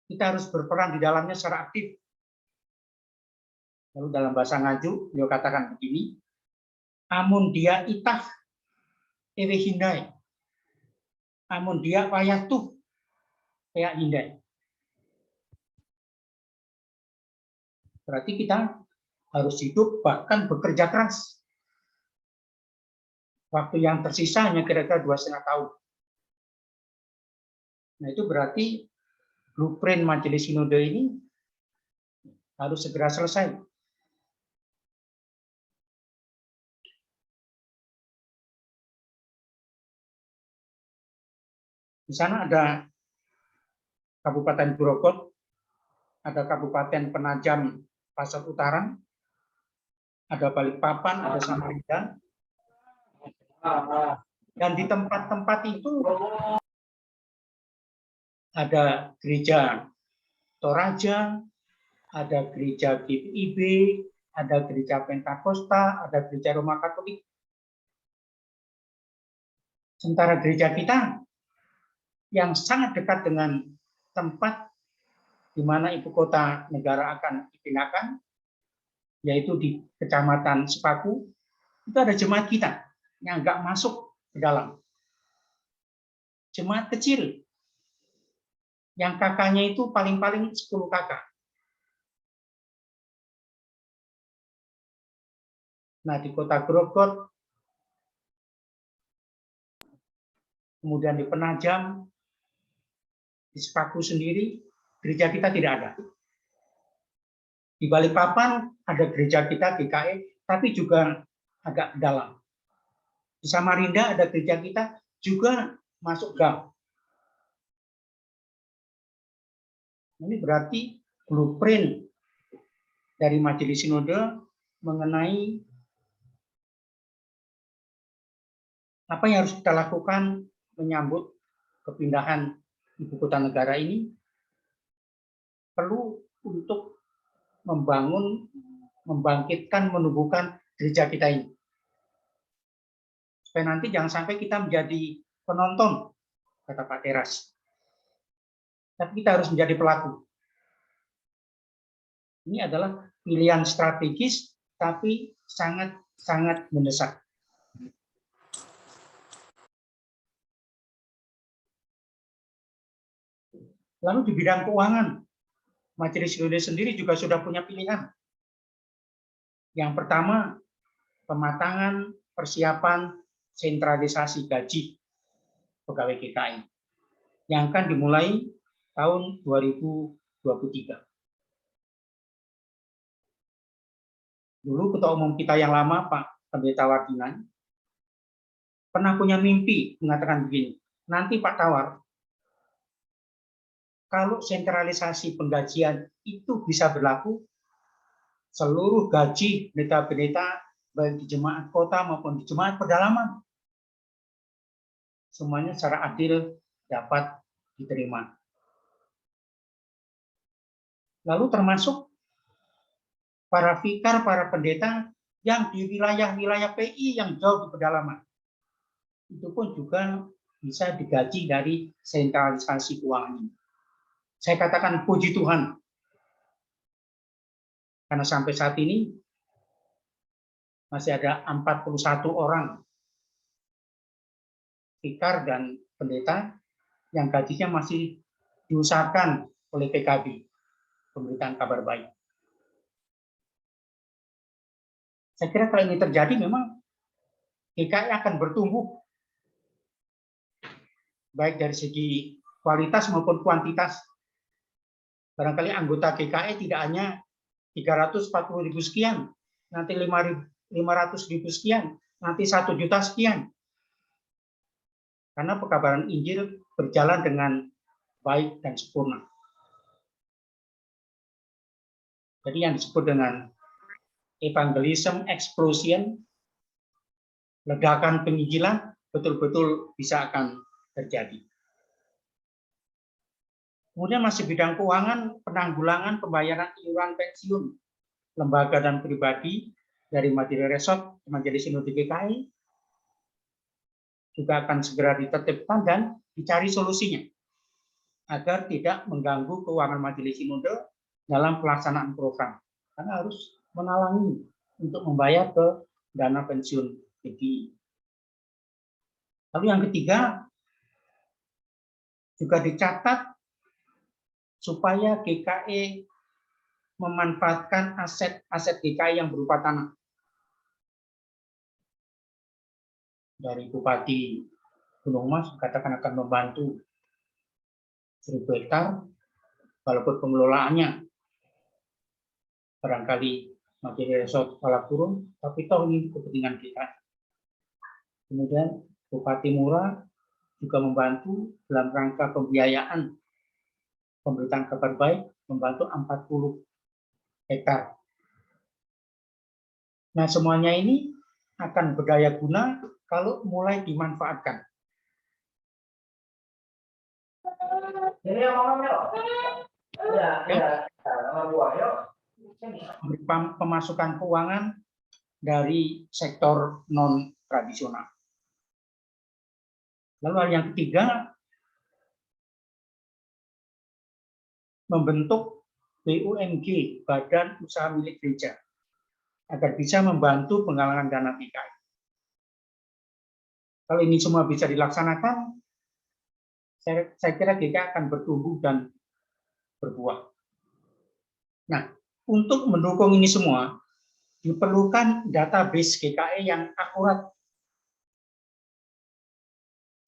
Kita harus berperan di dalamnya secara aktif. Lalu dalam bahasa Ngaju, beliau katakan begini, amun dia itah ewe hindai, amun dia wayatuh kayak hindai. Berarti kita harus hidup, bahkan bekerja keras. Waktu yang tersisa hanya kira-kira 2,5 tahun. Nah, itu berarti blueprint Majelis Sinode ini harus segera selesai. Di sana ada Kabupaten Grogol, ada Kabupaten Penajam Pasar Utara, ada Balikpapan, ada Samarinda. Dan di tempat-tempat itu ada gereja Toraja, ada gereja GPIB, ada gereja Pentakosta, ada gereja Roma Katolik. Sementara gereja kita yang sangat dekat dengan tempat di mana ibu kota negara akan dipindahkan, yaitu di Kecamatan Sepaku, itu ada jemaat kita yang nggak masuk ke dalam. Jemaat kecil, yang kakaknya itu paling-paling 10 kakak. Nah, di kota Grogot, kemudian di Penajam, di Sepaku sendiri, gereja kita tidak ada. Di Balikpapan ada gereja kita GKE, tapi juga agak dalam. Di Samarinda ada gereja kita juga masuk gang. Ini berarti blueprint dari Majelis Sinode mengenai apa yang harus kita lakukan menyambut kepindahan ibu kota negara ini, perlu untuk membangun, membangkitkan, menumbuhkan gereja kita ini. Supaya nanti jangan sampai kita menjadi penonton, kata Pak Teras. Tapi kita harus menjadi pelaku. Ini adalah pilihan strategis, tapi sangat-sangat mendesak. Lalu di bidang keuangan, Majelis Sinode sendiri juga sudah punya pilihan. Yang pertama, pematangan persiapan sentralisasi gaji pegawai GKI yang akan dimulai tahun 2023. Dulu Ketua Umum kita yang lama, Pak Pendeta Wardinan, pernah punya mimpi mengatakan begini, nanti Pak Tawar, kalau sentralisasi penggajian itu bisa berlaku, seluruh gaji pendeta-pendeta baik di jemaat kota maupun di jemaat pedalaman, semuanya secara adil dapat diterima. Lalu termasuk para vikar, para pendeta yang di wilayah-wilayah PI yang jauh di pedalaman. Itu pun juga bisa digaji dari sentralisasi keuangan ini. Saya katakan puji Tuhan. Karena sampai saat ini masih ada 41 orang vikar dan pendeta yang gajinya masih diusahakan oleh PKB, Pemberitaan Kabar Baik. Saya kira kalau ini terjadi memang GKI akan bertumbuh baik dari segi kualitas maupun kuantitas. Barangkali anggota GKI tidak hanya 340.000 sekian, nanti 500.000 sekian, nanti 1 juta sekian. Karena pekabaran Injil berjalan dengan baik dan sempurna. Jadi yang disebut dengan evangelism explosion, ledakan penginjilan, betul-betul bisa akan terjadi. Kemudian masih bidang keuangan, penanggulangan pembayaran iuran pensiun lembaga dan pribadi dari Majelis Resort Majelis Sinode GKI juga akan segera ditertibkan dan dicari solusinya agar tidak mengganggu keuangan Majelis Sinode dalam pelaksanaan program, karena harus menalangi untuk membayar ke dana pensiun GKI. Lalu yang ketiga, juga dicatat supaya GKI memanfaatkan aset-aset GKI yang berupa tanah. Dari Bupati Gunung Mas katakan akan membantu 1.000 hektar, walaupun pengelolaannya barangkali Majelis Resort Palapurun, tapi toh ini kepentingan kita. Kemudian Bupati Mura juga membantu dalam rangka pembiayaan Pemberitaan Kabar Baik, membantu 40 hektar. Nah, semuanya ini akan berdaya guna kalau mulai dimanfaatkan. Pemasukan keuangan dari sektor non-tradisional. Lalu hal yang ketiga, membentuk BUMG, Badan Usaha Milik Gereja, agar bisa membantu penggalangan dana PKI. Kalau ini semua bisa dilaksanakan, saya kira GKI akan bertumbuh dan berbuah. Nah, untuk mendukung ini semua, diperlukan database GKI yang akurat,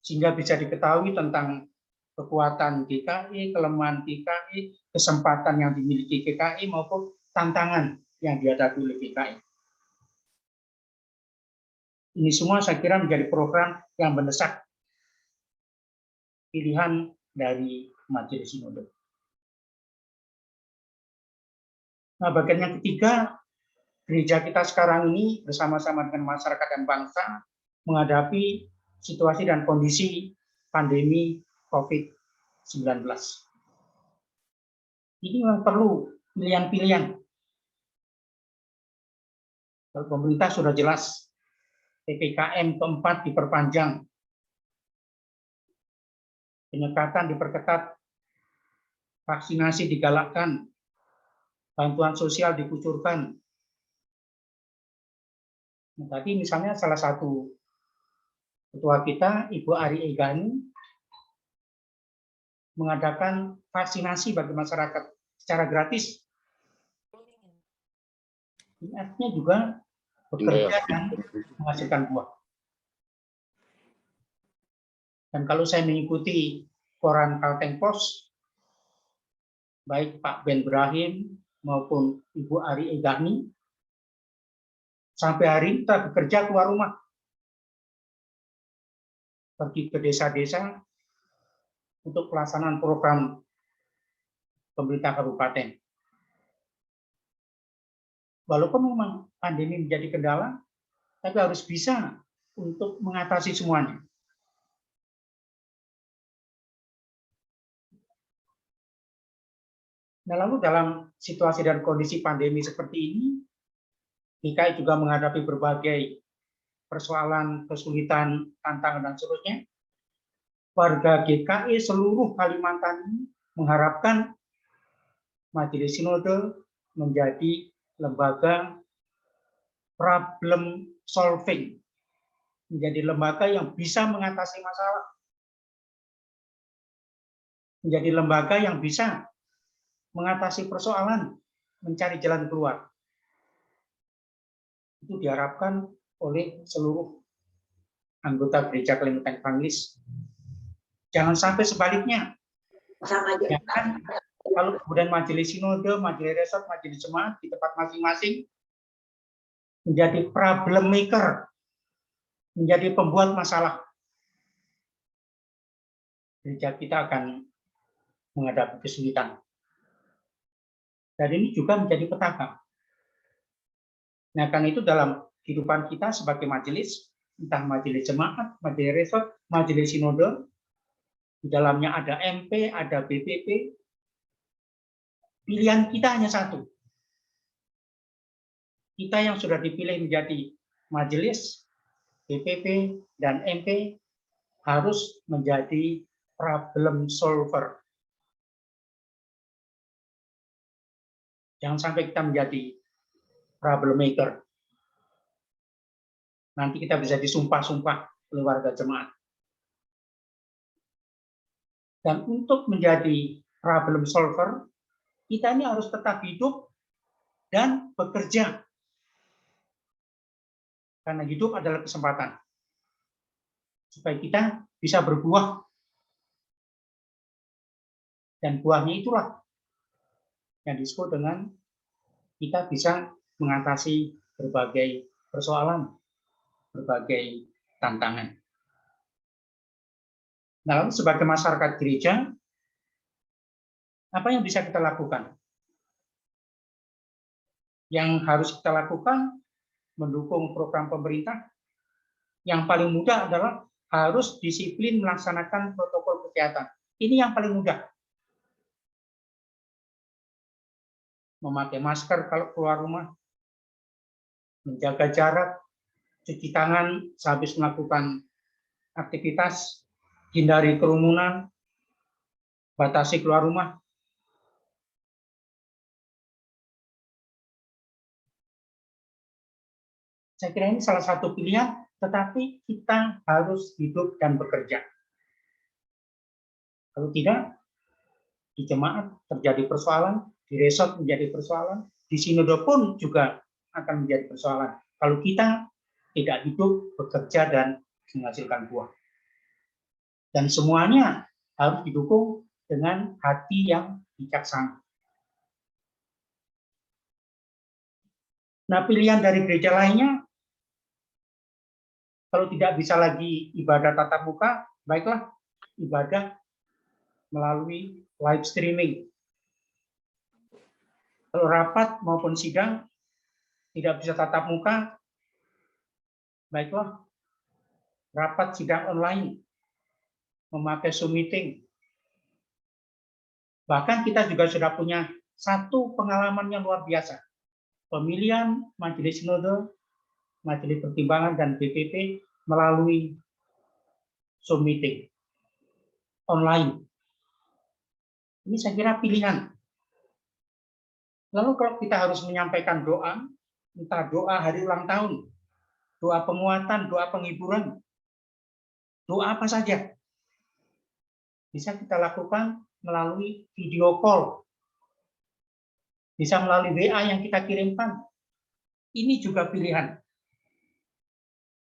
sehingga bisa diketahui tentang kekuatan GKI, kelemahan GKI, kesempatan yang dimiliki GKI, maupun tantangan yang dihadapi oleh GKI. Ini semua saya kira menjadi program yang mendesak pilihan dari Majelis Sinode. Nah, bagian yang ketiga, gereja kita sekarang ini bersama-sama dengan masyarakat dan bangsa menghadapi situasi dan kondisi pandemi COVID-19. Ini memang perlu pilihan-pilihan. Kalau pemerintah sudah jelas, PPKM keempat diperpanjang, penyekatan diperketat, vaksinasi digalakkan, bantuan sosial dikucurkan. Nah, tadi misalnya salah satu ketua kita, Ibu Ari Egani, mengadakan vaksinasi bagi masyarakat secara gratis. Ini artinya juga bekerja dan menghasilkan buah. Dan kalau saya mengikuti koran Kalteng Pos, baik Pak Ben Brahim maupun Ibu Ari Egani, sampai hari ini kita bekerja keluar rumah, pergi ke desa-desa untuk pelaksanaan program pemerintah kabupaten. Walaupun memang pandemi menjadi kendala, tapi harus bisa untuk mengatasi semuanya. Nah, lalu dalam situasi dan kondisi pandemi seperti ini, GKI juga menghadapi berbagai persoalan, kesulitan, tantangan, dan seterusnya. Warga GKI seluruh Kalimantan ini mengharapkan Majelis Sinode menjadi lembaga problem solving, menjadi lembaga yang bisa mengatasi masalah, menjadi lembaga yang bisa mengatasi persoalan, mencari jalan keluar. Itu diharapkan oleh seluruh anggota Gereja Kalimantan Evangelis. Jangan sampai sebaliknya. Jangan kalau kemudian Majelis Sinode, Majelis Resort, Majelis Jemaat di tempat masing-masing menjadi problem maker, menjadi pembuat masalah. Gereja kita akan menghadapi kesulitan. Dan ini juga menjadi petaka. Nah, karena itu dalam kehidupan kita sebagai majelis, entah majelis jemaat, majelis resort, majelis sinode, di dalamnya ada MP, ada BPP, pilihan kita hanya satu. Kita yang sudah dipilih menjadi majelis, BPP, dan MP harus menjadi problem solver. Jangan sampai kita menjadi problem maker. Nanti kita bisa disumpah-sumpah oleh warga jemaat. Dan untuk menjadi problem solver, kita ini harus tetap hidup dan bekerja. Karena hidup adalah kesempatan. Supaya kita bisa berbuah. Dan buahnya itulah yang disebut dengan kita bisa mengatasi berbagai persoalan, berbagai tantangan. Nah, lalu sebagai masyarakat gereja, apa yang bisa kita lakukan? Yang harus kita lakukan mendukung program pemerintah, yang paling mudah adalah harus disiplin melaksanakan protokol kesehatan. Ini yang paling mudah. Memakai masker kalau keluar rumah, menjaga jarak, cuci tangan sehabis melakukan aktivitas, hindari kerumunan, batasi keluar rumah. Saya kira ini salah satu pilihan, tetapi kita harus hidup dan bekerja. Kalau tidak, di jemaat terjadi persoalan, di resort menjadi persoalan, di sinode pun juga akan menjadi persoalan. Kalau kita tidak hidup, bekerja, dan menghasilkan buah. Dan semuanya harus didukung dengan hati yang bijaksana. Nah, pilihan dari gereja lainnya, kalau tidak bisa lagi ibadah tatap muka, baiklah ibadah melalui live streaming. Kalau rapat maupun sidang tidak bisa tatap muka, baiklah rapat sidang online, memakai Zoom meeting. Bahkan kita juga sudah punya satu pengalaman yang luar biasa. Pemilihan Majelis Sinode, Majelis Pertimbangan, dan BPP melalui Zoom meeting online. Ini saya kira pilihan. Lalu kalau kita harus menyampaikan doa, entah doa hari ulang tahun, doa penguatan, doa penghiburan, doa apa saja, bisa kita lakukan melalui video call, bisa melalui WA yang kita kirimkan. Ini juga pilihan.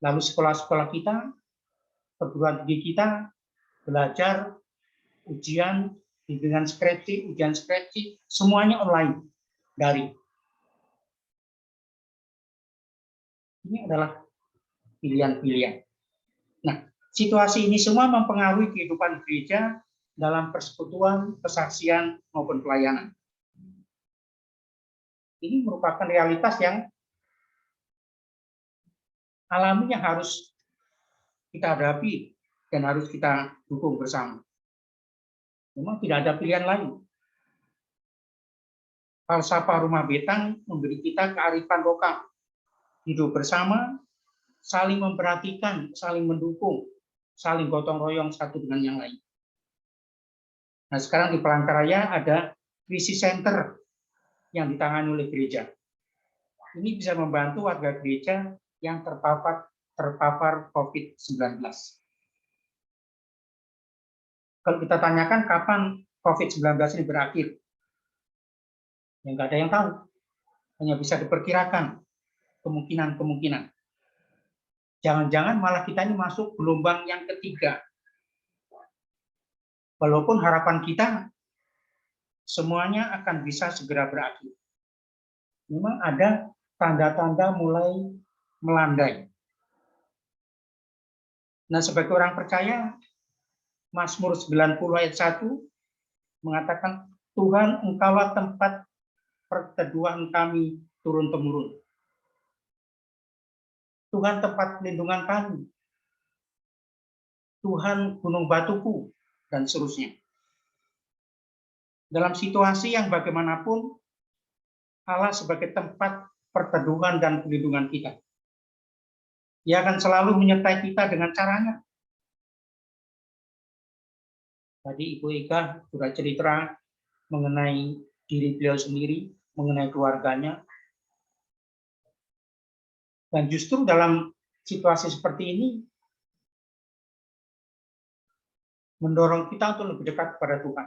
Lalu sekolah-sekolah kita, perguruan tinggi kita, belajar, ujian, bimbingan skripsi, ujian skripsi, semuanya online, daring. Ini adalah pilihan-pilihan. Nah, situasi ini semua mempengaruhi kehidupan gereja dalam persekutuan, kesaksian, maupun pelayanan. Ini merupakan realitas yang alami yang harus kita hadapi dan harus kita dukung bersama. Memang tidak ada pilihan lain. Falsafah Rumah Betang memberi kita kearifan lokal. Hidup bersama, saling memperhatikan, saling mendukung, saling gotong royong satu dengan yang lain. Nah, sekarang di Palangkaraya ada krisis center yang ditangani oleh gereja. Ini bisa membantu warga gereja yang terpapar COVID-19. Kalau kita tanyakan kapan COVID-19 ini berakhir, ya nggak ada yang tahu. Hanya bisa diperkirakan kemungkinan-kemungkinan. Jangan-jangan malah kita ini masuk gelombang yang ketiga. Walaupun harapan kita semuanya akan bisa segera berakhir. Memang ada tanda-tanda mulai melandai. Nah, sebagai orang percaya, Mazmur 90 ayat 1 mengatakan, Tuhan, Engkaulah tempat perteduhan kami turun-temurun. Tuhan tempat pelindungan kami. Tuhan gunung batuku, dan seterusnya. Dalam situasi yang bagaimanapun, Allah sebagai tempat perteduhan dan pelindungan kita. Dia akan selalu menyertai kita dengan caranya. Tadi Ibu Eka sudah cerita mengenai diri beliau sendiri, mengenai keluarganya. Dan justru dalam situasi seperti ini, mendorong kita untuk lebih dekat kepada Tuhan.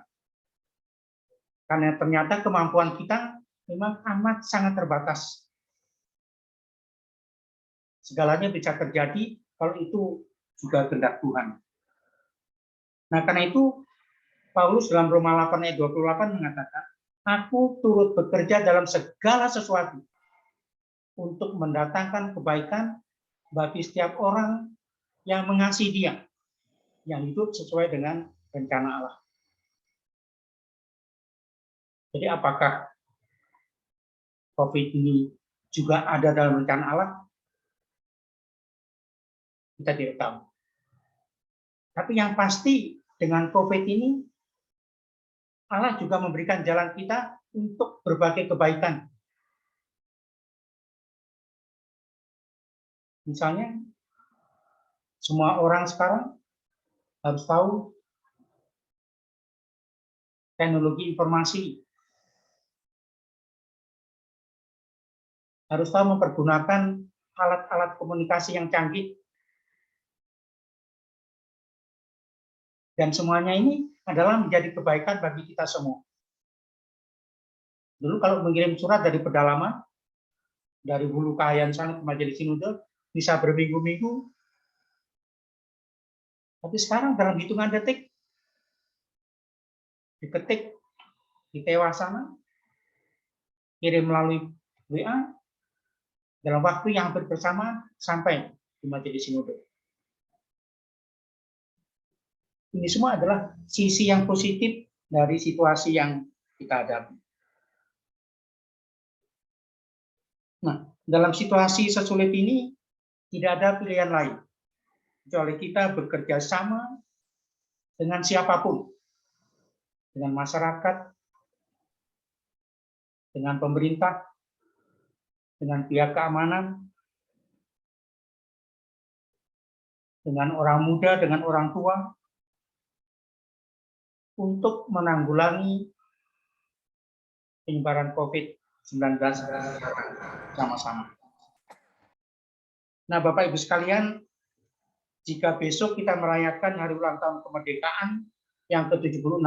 Karena ternyata kemampuan kita memang amat sangat terbatas. Segalanya bisa terjadi kalau itu juga kehendak Tuhan. Nah, karena itu Paulus dalam Roma 8 ayat 28 mengatakan, aku turut bekerja dalam segala sesuatu untuk mendatangkan kebaikan bagi setiap orang yang mengasihi Dia, yang hidup sesuai dengan rencana Allah. Jadi apakah COVID ini juga ada dalam rencana Allah? kita tidak tahu. Tapi yang pasti dengan COVID ini, Allah juga memberikan jalan kita untuk berbagai kebaikan. Misalnya, semua orang sekarang harus tahu teknologi informasi, harus tahu mempergunakan alat-alat komunikasi yang canggih. Dan semuanya ini adalah menjadi kebaikan bagi kita semua. Dulu kalau mengirim surat dari pedalaman, dari Hulu Kahayan sana ke Majelis Sinode, bisa berminggu-minggu. Tapi sekarang dalam hitungan detik, diketik di tewa sana, kirim melalui WA, dalam waktu yang hampir bersamaan sampai di Majelis Sinode. Ini semua adalah sisi yang positif dari situasi yang kita hadapi. Nah, dalam situasi sesulit ini tidak ada pilihan lain kecuali kita bekerja sama dengan siapapun, dengan masyarakat, dengan pemerintah, dengan pihak keamanan, dengan orang muda, dengan orang tua, untuk menanggulangi penyebaran COVID-19 sama-sama. Nah, Bapak Ibu sekalian, jika besok kita merayakan hari ulang tahun kemerdekaan yang ke-76,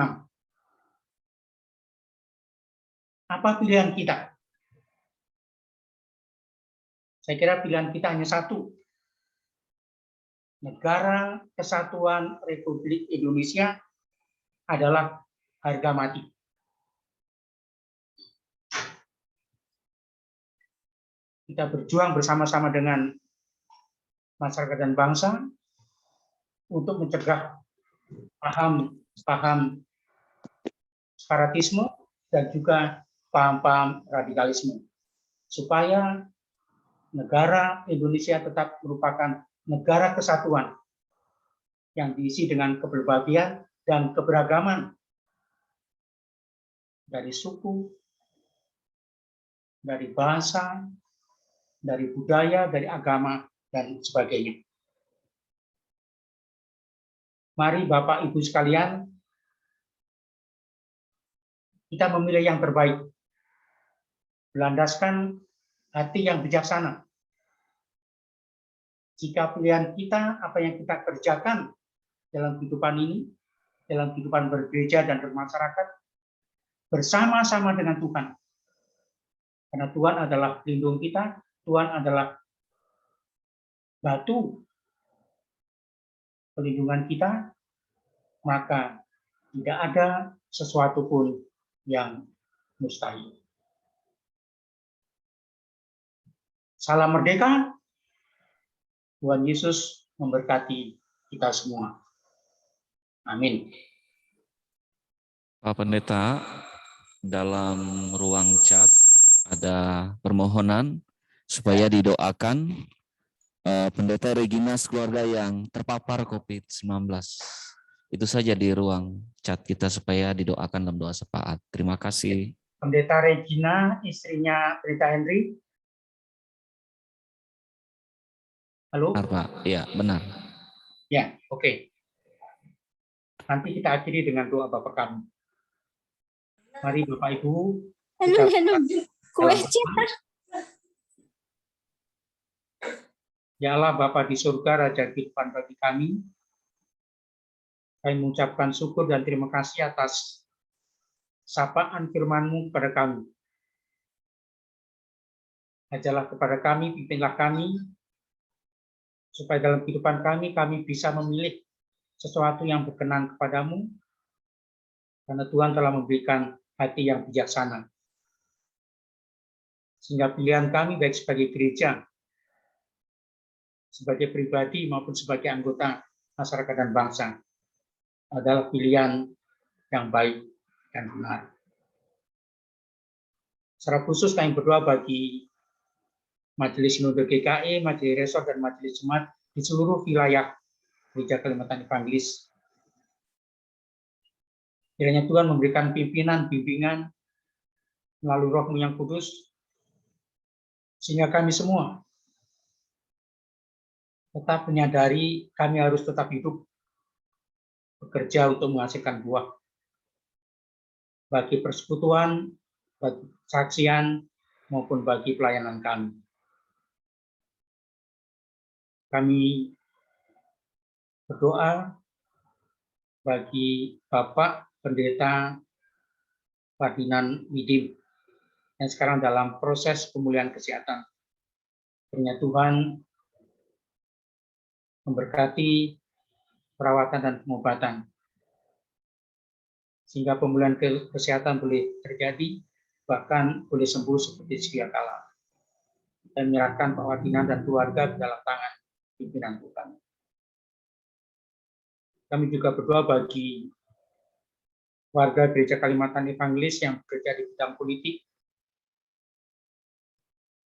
apa pilihan kita? Saya kira pilihan kita hanya satu. Negara Kesatuan Republik Indonesia adalah harga mati. Kita berjuang bersama-sama dengan masyarakat dan bangsa untuk mencegah paham separatisme dan juga paham-paham radikalisme, supaya negara Indonesia tetap merupakan negara kesatuan yang diisi dengan keberbahagiaan dan keberagaman dari suku, dari bahasa, dari budaya, dari agama, dan sebagainya. Mari Bapak Ibu sekalian, kita memilih yang terbaik, berlandaskan hati yang bijaksana. Jika pilihan kita, apa yang kita kerjakan dalam kehidupan ini, dalam kehidupan bergereja dan bermasyarakat, bersama-sama dengan Tuhan. Karena Tuhan adalah pelindung kita, Tuhan adalah batu pelindungan kita, maka tidak ada sesuatu pun yang mustahil. Salam merdeka, Tuhan Yesus memberkati kita semua. Amin. Pak Pendeta, dalam ruang chat ada permohonan supaya didoakan Pendeta Regina keluarga yang terpapar COVID-19. Itu saja di ruang chat kita supaya didoakan dalam doa syafaat. Terima kasih. Pendeta Regina, istrinya Pendeta Henry. Halo? Benar, Pak. Ya, benar. Ya, oke. Nanti kita akhiri dengan doa Bapa kami. Mari Bapak Ibu. Ya Allah Bapa di surga, Raja kehidupan bagi kami. Kami mengucapkan syukur dan terima kasih atas sapaan firman-Mu kepada kami. Ajarlah kepada kami, pimpinlah kami, supaya dalam kehidupan kami bisa memilih sesuatu yang berkenan kepadamu, karena Tuhan telah memberikan hati yang bijaksana. Sehingga pilihan kami baik sebagai gereja, sebagai pribadi maupun sebagai anggota masyarakat dan bangsa adalah pilihan yang baik dan benar. Secara khusus kami berdoa bagi Majelis Sinode GKI, Majelis Resor dan Majelis Jemaat di seluruh wilayah Gereja Kalimantan Evangelis. Kiranya Tuhan memberikan pimpinan, bimbingan melalui Roh-Mu yang kudus, sehingga kami semua tetap menyadari kami harus tetap hidup, bekerja untuk menghasilkan buah bagi persekutuan, bagi kesaksian, maupun bagi pelayanan kami. Kami berdoa bagi Bapak Pendeta Ferdinand Widim yang sekarang dalam proses pemulihan kesehatan. Kiranya Tuhan memberkati perawatan dan pengobatan, sehingga pemulihan kesehatan boleh terjadi, bahkan boleh sembuh seperti sedia kala. Dan menyerahkan Pak Ferdinand dan keluarga di dalam tangan pimpinan Tuhan. Kami juga berdoa bagi warga Gereja Kalimantan Evangelis yang bekerja di bidang politik,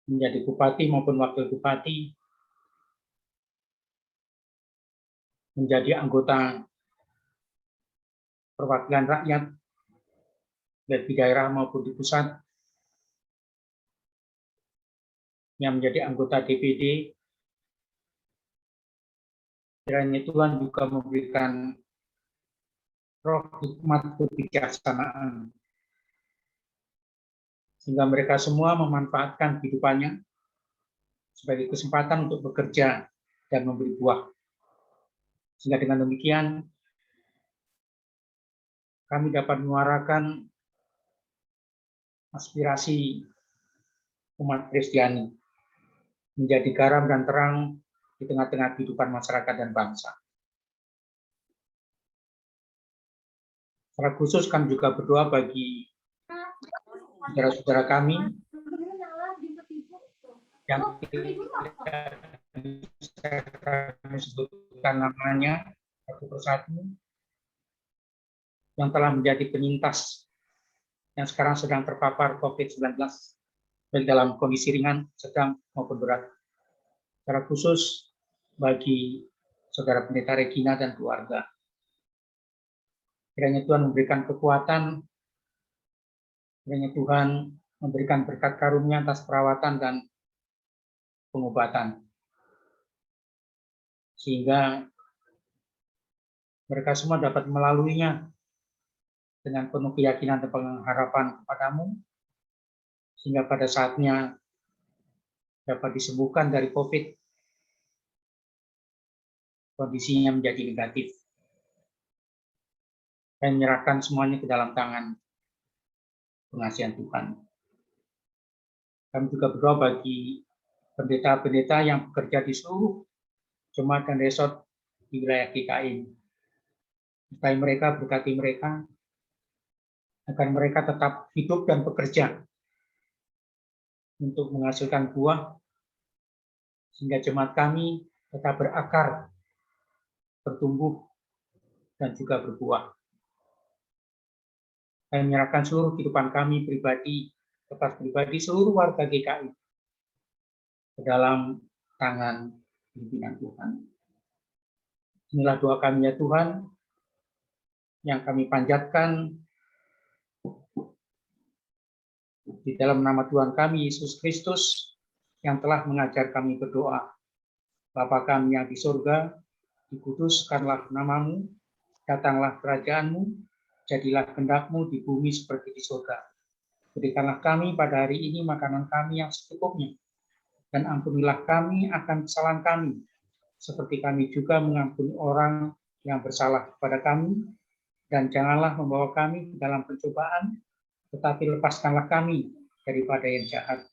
menjadi bupati maupun wakil bupati, menjadi anggota perwakilan rakyat, baik di daerah maupun di pusat, yang menjadi anggota DPD. Kiranya Tuhan juga memberikan roh hikmat kebijaksanaan, sehingga mereka semua memanfaatkan kehidupannya sebagai kesempatan untuk bekerja dan memberi buah. Sehingga dengan demikian, kami dapat menyuarakan aspirasi umat Kristiani menjadi garam dan terang di tengah-tengah kehidupan masyarakat dan bangsa. Secara khusus kami juga berdoa bagi saudara-saudara kami yang tidak bisa kami sebutkan namanya satu persatu, yang telah menjadi penyintas yang sekarang sedang terpapar COVID-19, baik dalam kondisi ringan, sedang maupun berat. Secara khusus bagi Saudara Pendeta Regina dan keluarga. Kiranya Tuhan memberikan kekuatan, kiranya Tuhan memberikan berkat karunia atas perawatan dan pengobatan, sehingga mereka semua dapat melaluinya dengan penuh keyakinan dan pengharapan kepadamu, sehingga pada saatnya dapat disembuhkan dari COVID, kondisinya menjadi negatif. Dan menyerahkan semuanya ke dalam tangan pengasihan Tuhan. Kami juga berdoa bagi pendeta-pendeta yang bekerja di seluruh jemaat dan resort di wilayah GKI. Supaya mereka, berkati mereka, agar mereka tetap hidup dan bekerja untuk menghasilkan buah, sehingga jemaat kami tetap berakar, bertumbuh, dan juga berbuah. Kami menyerahkan seluruh kehidupan kami pribadi, lepas pribadi, seluruh warga GKI ke dalam tangan pimpinan Tuhan. Inilah doa kami ya Tuhan, yang kami panjatkan di dalam nama Tuhan kami, Yesus Kristus, yang telah mengajar kami berdoa. Bapa kami yang di surga, dikuduskanlah namamu, datanglah kerajaan-Mu, jadilah kehendak-Mu di bumi seperti di surga. Berikanlah kami pada hari ini makanan kami yang secukupnya, dan ampunilah kami akan kesalahan kami, seperti kami juga mengampuni orang yang bersalah kepada kami, dan janganlah membawa kami ke dalam pencobaan, tetapi lepaskanlah kami daripada yang jahat.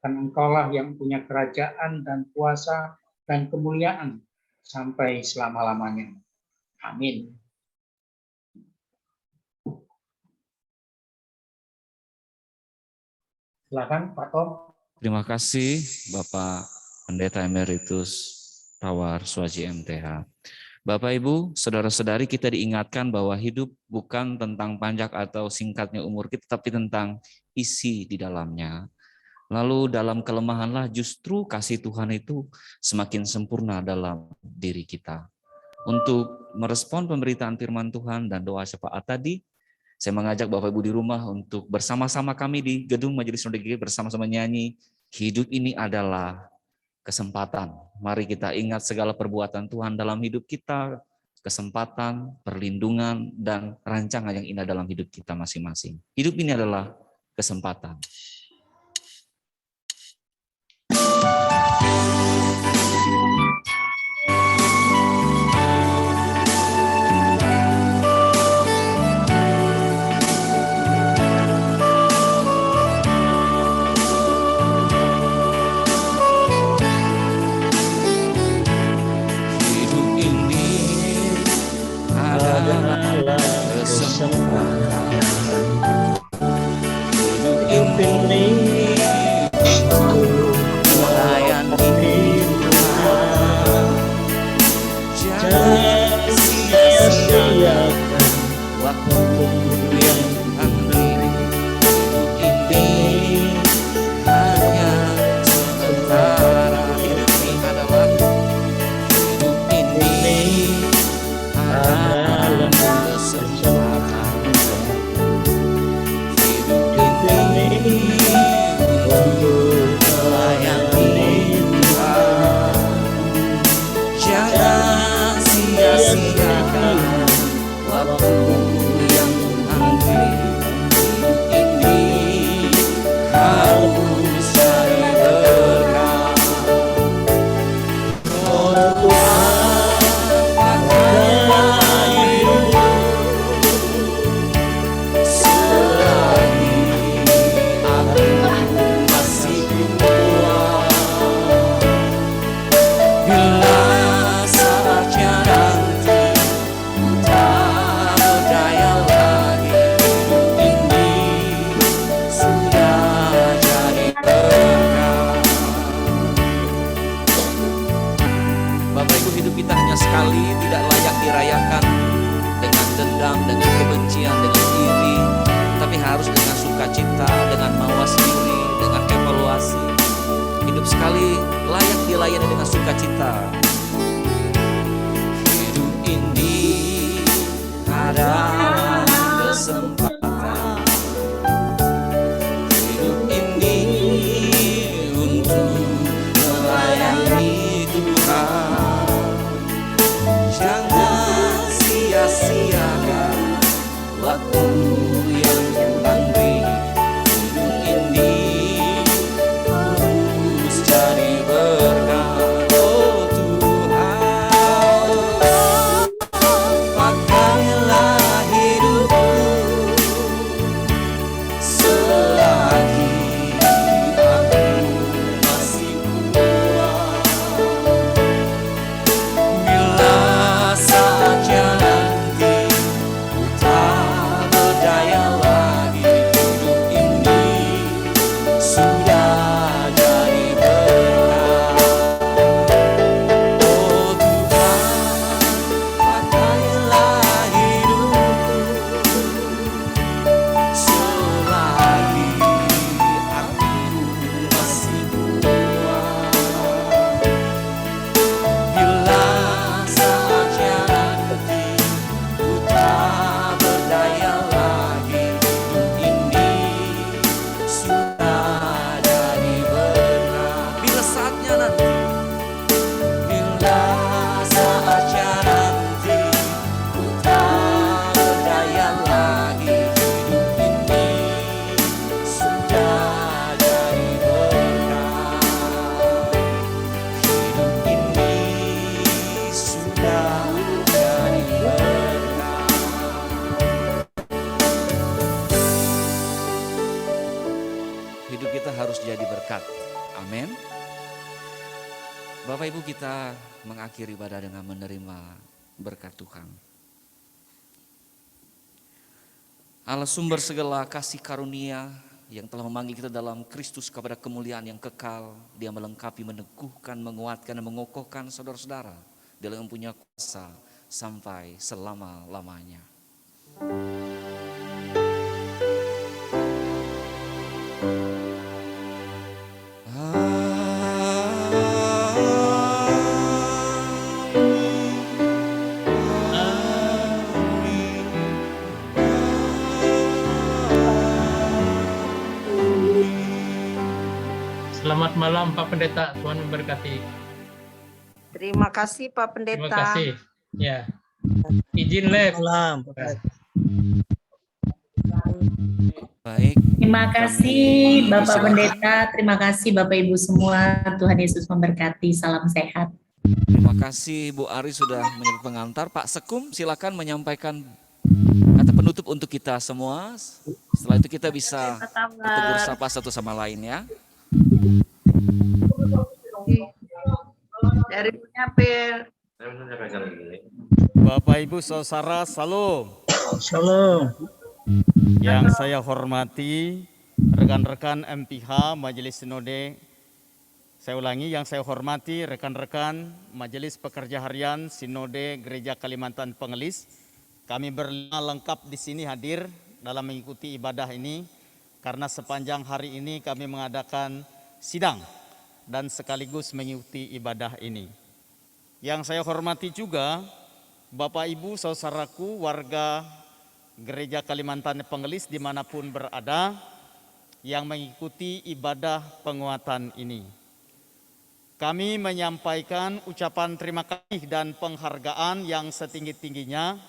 Karena Engkaulah yang punya kerajaan dan kuasa dan kemuliaan sampai selama-lamanya. Amin. Silakan Pak Tom. Terima kasih Bapak Pendeta Emeritus Tawar Swaji MTH. Bapak Ibu, saudara-saudari, kita diingatkan bahwa hidup bukan tentang panjang atau singkatnya umur kita, tapi tentang isi di dalamnya. Lalu dalam kelemahanlah justru kasih Tuhan itu semakin sempurna dalam diri kita. Untuk merespon pemberitaan firman Tuhan dan doa syafaat tadi, saya mengajak Bapak Ibu di rumah untuk bersama-sama kami di gedung Majelis Sinode GKI bersama-sama nyanyi, hidup ini adalah kesempatan. Mari kita ingat segala perbuatan Tuhan dalam hidup kita, kesempatan, perlindungan, dan rancangan yang indah dalam hidup kita masing-masing. Hidup ini adalah kesempatan. Bapak Ibu, kita mengakhiri ibadah dengan menerima berkat Tuhan. Allah sumber segala kasih karunia yang telah memanggil kita dalam Kristus kepada kemuliaan yang kekal. Dia melengkapi, meneguhkan, menguatkan, dan mengokohkan saudara-saudara dalam mempunyai kuasa sampai selama-lamanya. Selamat malam Pak Pendeta, Tuhan memberkati. Terima kasih Pak Pendeta. Terima kasih. Ya. Izin lab. Malam. Baik, Terima kasih Bapak silakan. Pendeta, terima kasih Bapak Ibu semua. Tuhan Yesus memberkati. Salam sehat. Terima kasih Bu Ari sudah menjadi pengantar. Pak Sekum silakan menyampaikan kata penutup untuk kita semua. Setelah itu kita bisa tegur sapa satu sama lain ya. Dari penyapir. Bapak Ibu Saudara, salam. Shalom. Yang saya hormati rekan-rekan MPH Majelis Sinode. Saya ulangi, yang saya hormati rekan-rekan Majelis Pekerja Harian Sinode Gereja Kalimantan Pengelis. Kami berlima lengkap di sini hadir dalam mengikuti ibadah ini karena sepanjang hari ini kami mengadakan sidang dan sekaligus mengikuti ibadah ini. Yang saya hormati juga Bapak Ibu saudaraku warga Gereja Kalimantan Pengelis dimanapun berada yang mengikuti ibadah penguatan ini. Kami menyampaikan ucapan terima kasih dan penghargaan yang setinggi-tingginya.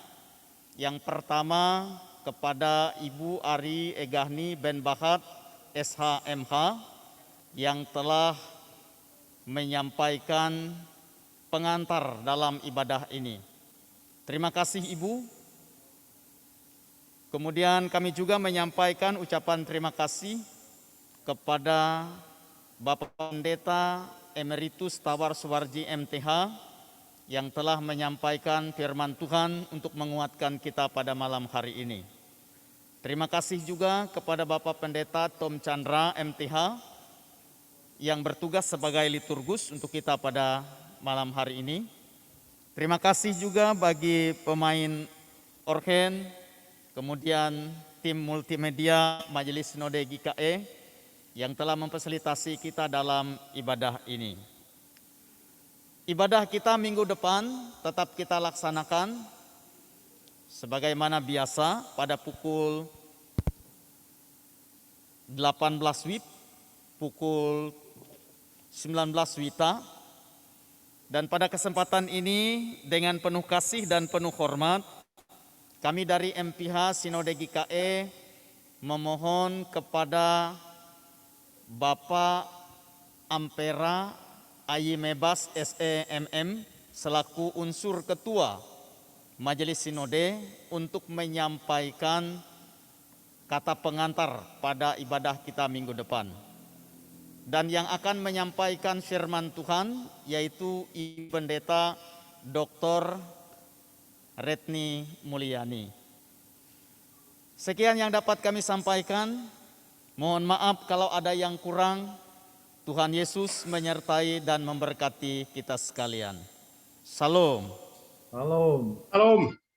Yang pertama kepada Ibu Ari Egahni Ben Bahat SHMH yang telah menyampaikan pengantar dalam ibadah ini. Terima kasih Ibu. Kemudian kami juga menyampaikan ucapan terima kasih kepada Bapak Pendeta Emeritus Tawar Suwarji MTH yang telah menyampaikan firman Tuhan untuk menguatkan kita pada malam hari ini. Terima kasih juga kepada Bapak Pendeta Tom Chandra MTH yang bertugas sebagai liturgus untuk kita pada malam hari ini. Terima kasih juga bagi pemain organ, kemudian tim multimedia Majelis Sinode GKE yang telah memfasilitasi kita dalam ibadah ini. Ibadah kita minggu depan tetap kita laksanakan sebagaimana biasa pada pukul 18 WIB, pukul 19 WITA. Dan pada kesempatan ini dengan penuh kasih dan penuh hormat, kami dari MPH Sinode GKE memohon kepada Bapak Ampera Ayimebas SEMM selaku unsur ketua Majelis Sinode untuk menyampaikan kata pengantar pada ibadah kita minggu depan. Dan yang akan menyampaikan firman Tuhan yaitu Ibu Pendeta Dr. Retni Mulyani. Sekian yang dapat kami sampaikan. Mohon maaf kalau ada yang kurang. Tuhan Yesus menyertai dan memberkati kita sekalian. Salam. Shalom. Salam.